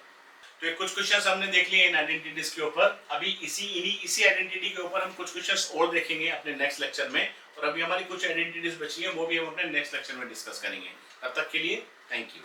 S1: तो ये कुछ क्वेश्चंस हमने देख लिए इन आइडेंटिटीज के ऊपर। अभी इसी आइडेंटिटी के ऊपर हम कुछ क्वेश्चंस और देखेंगे अपने नेक्स्ट लेक्चर में, और अभी हमारी कुछ आइडेंटिटीज बची हैं वो भी हम अपने नेक्स्ट लेक्चर में डिस्कस करेंगे। तब तक के लिए थैंक यू।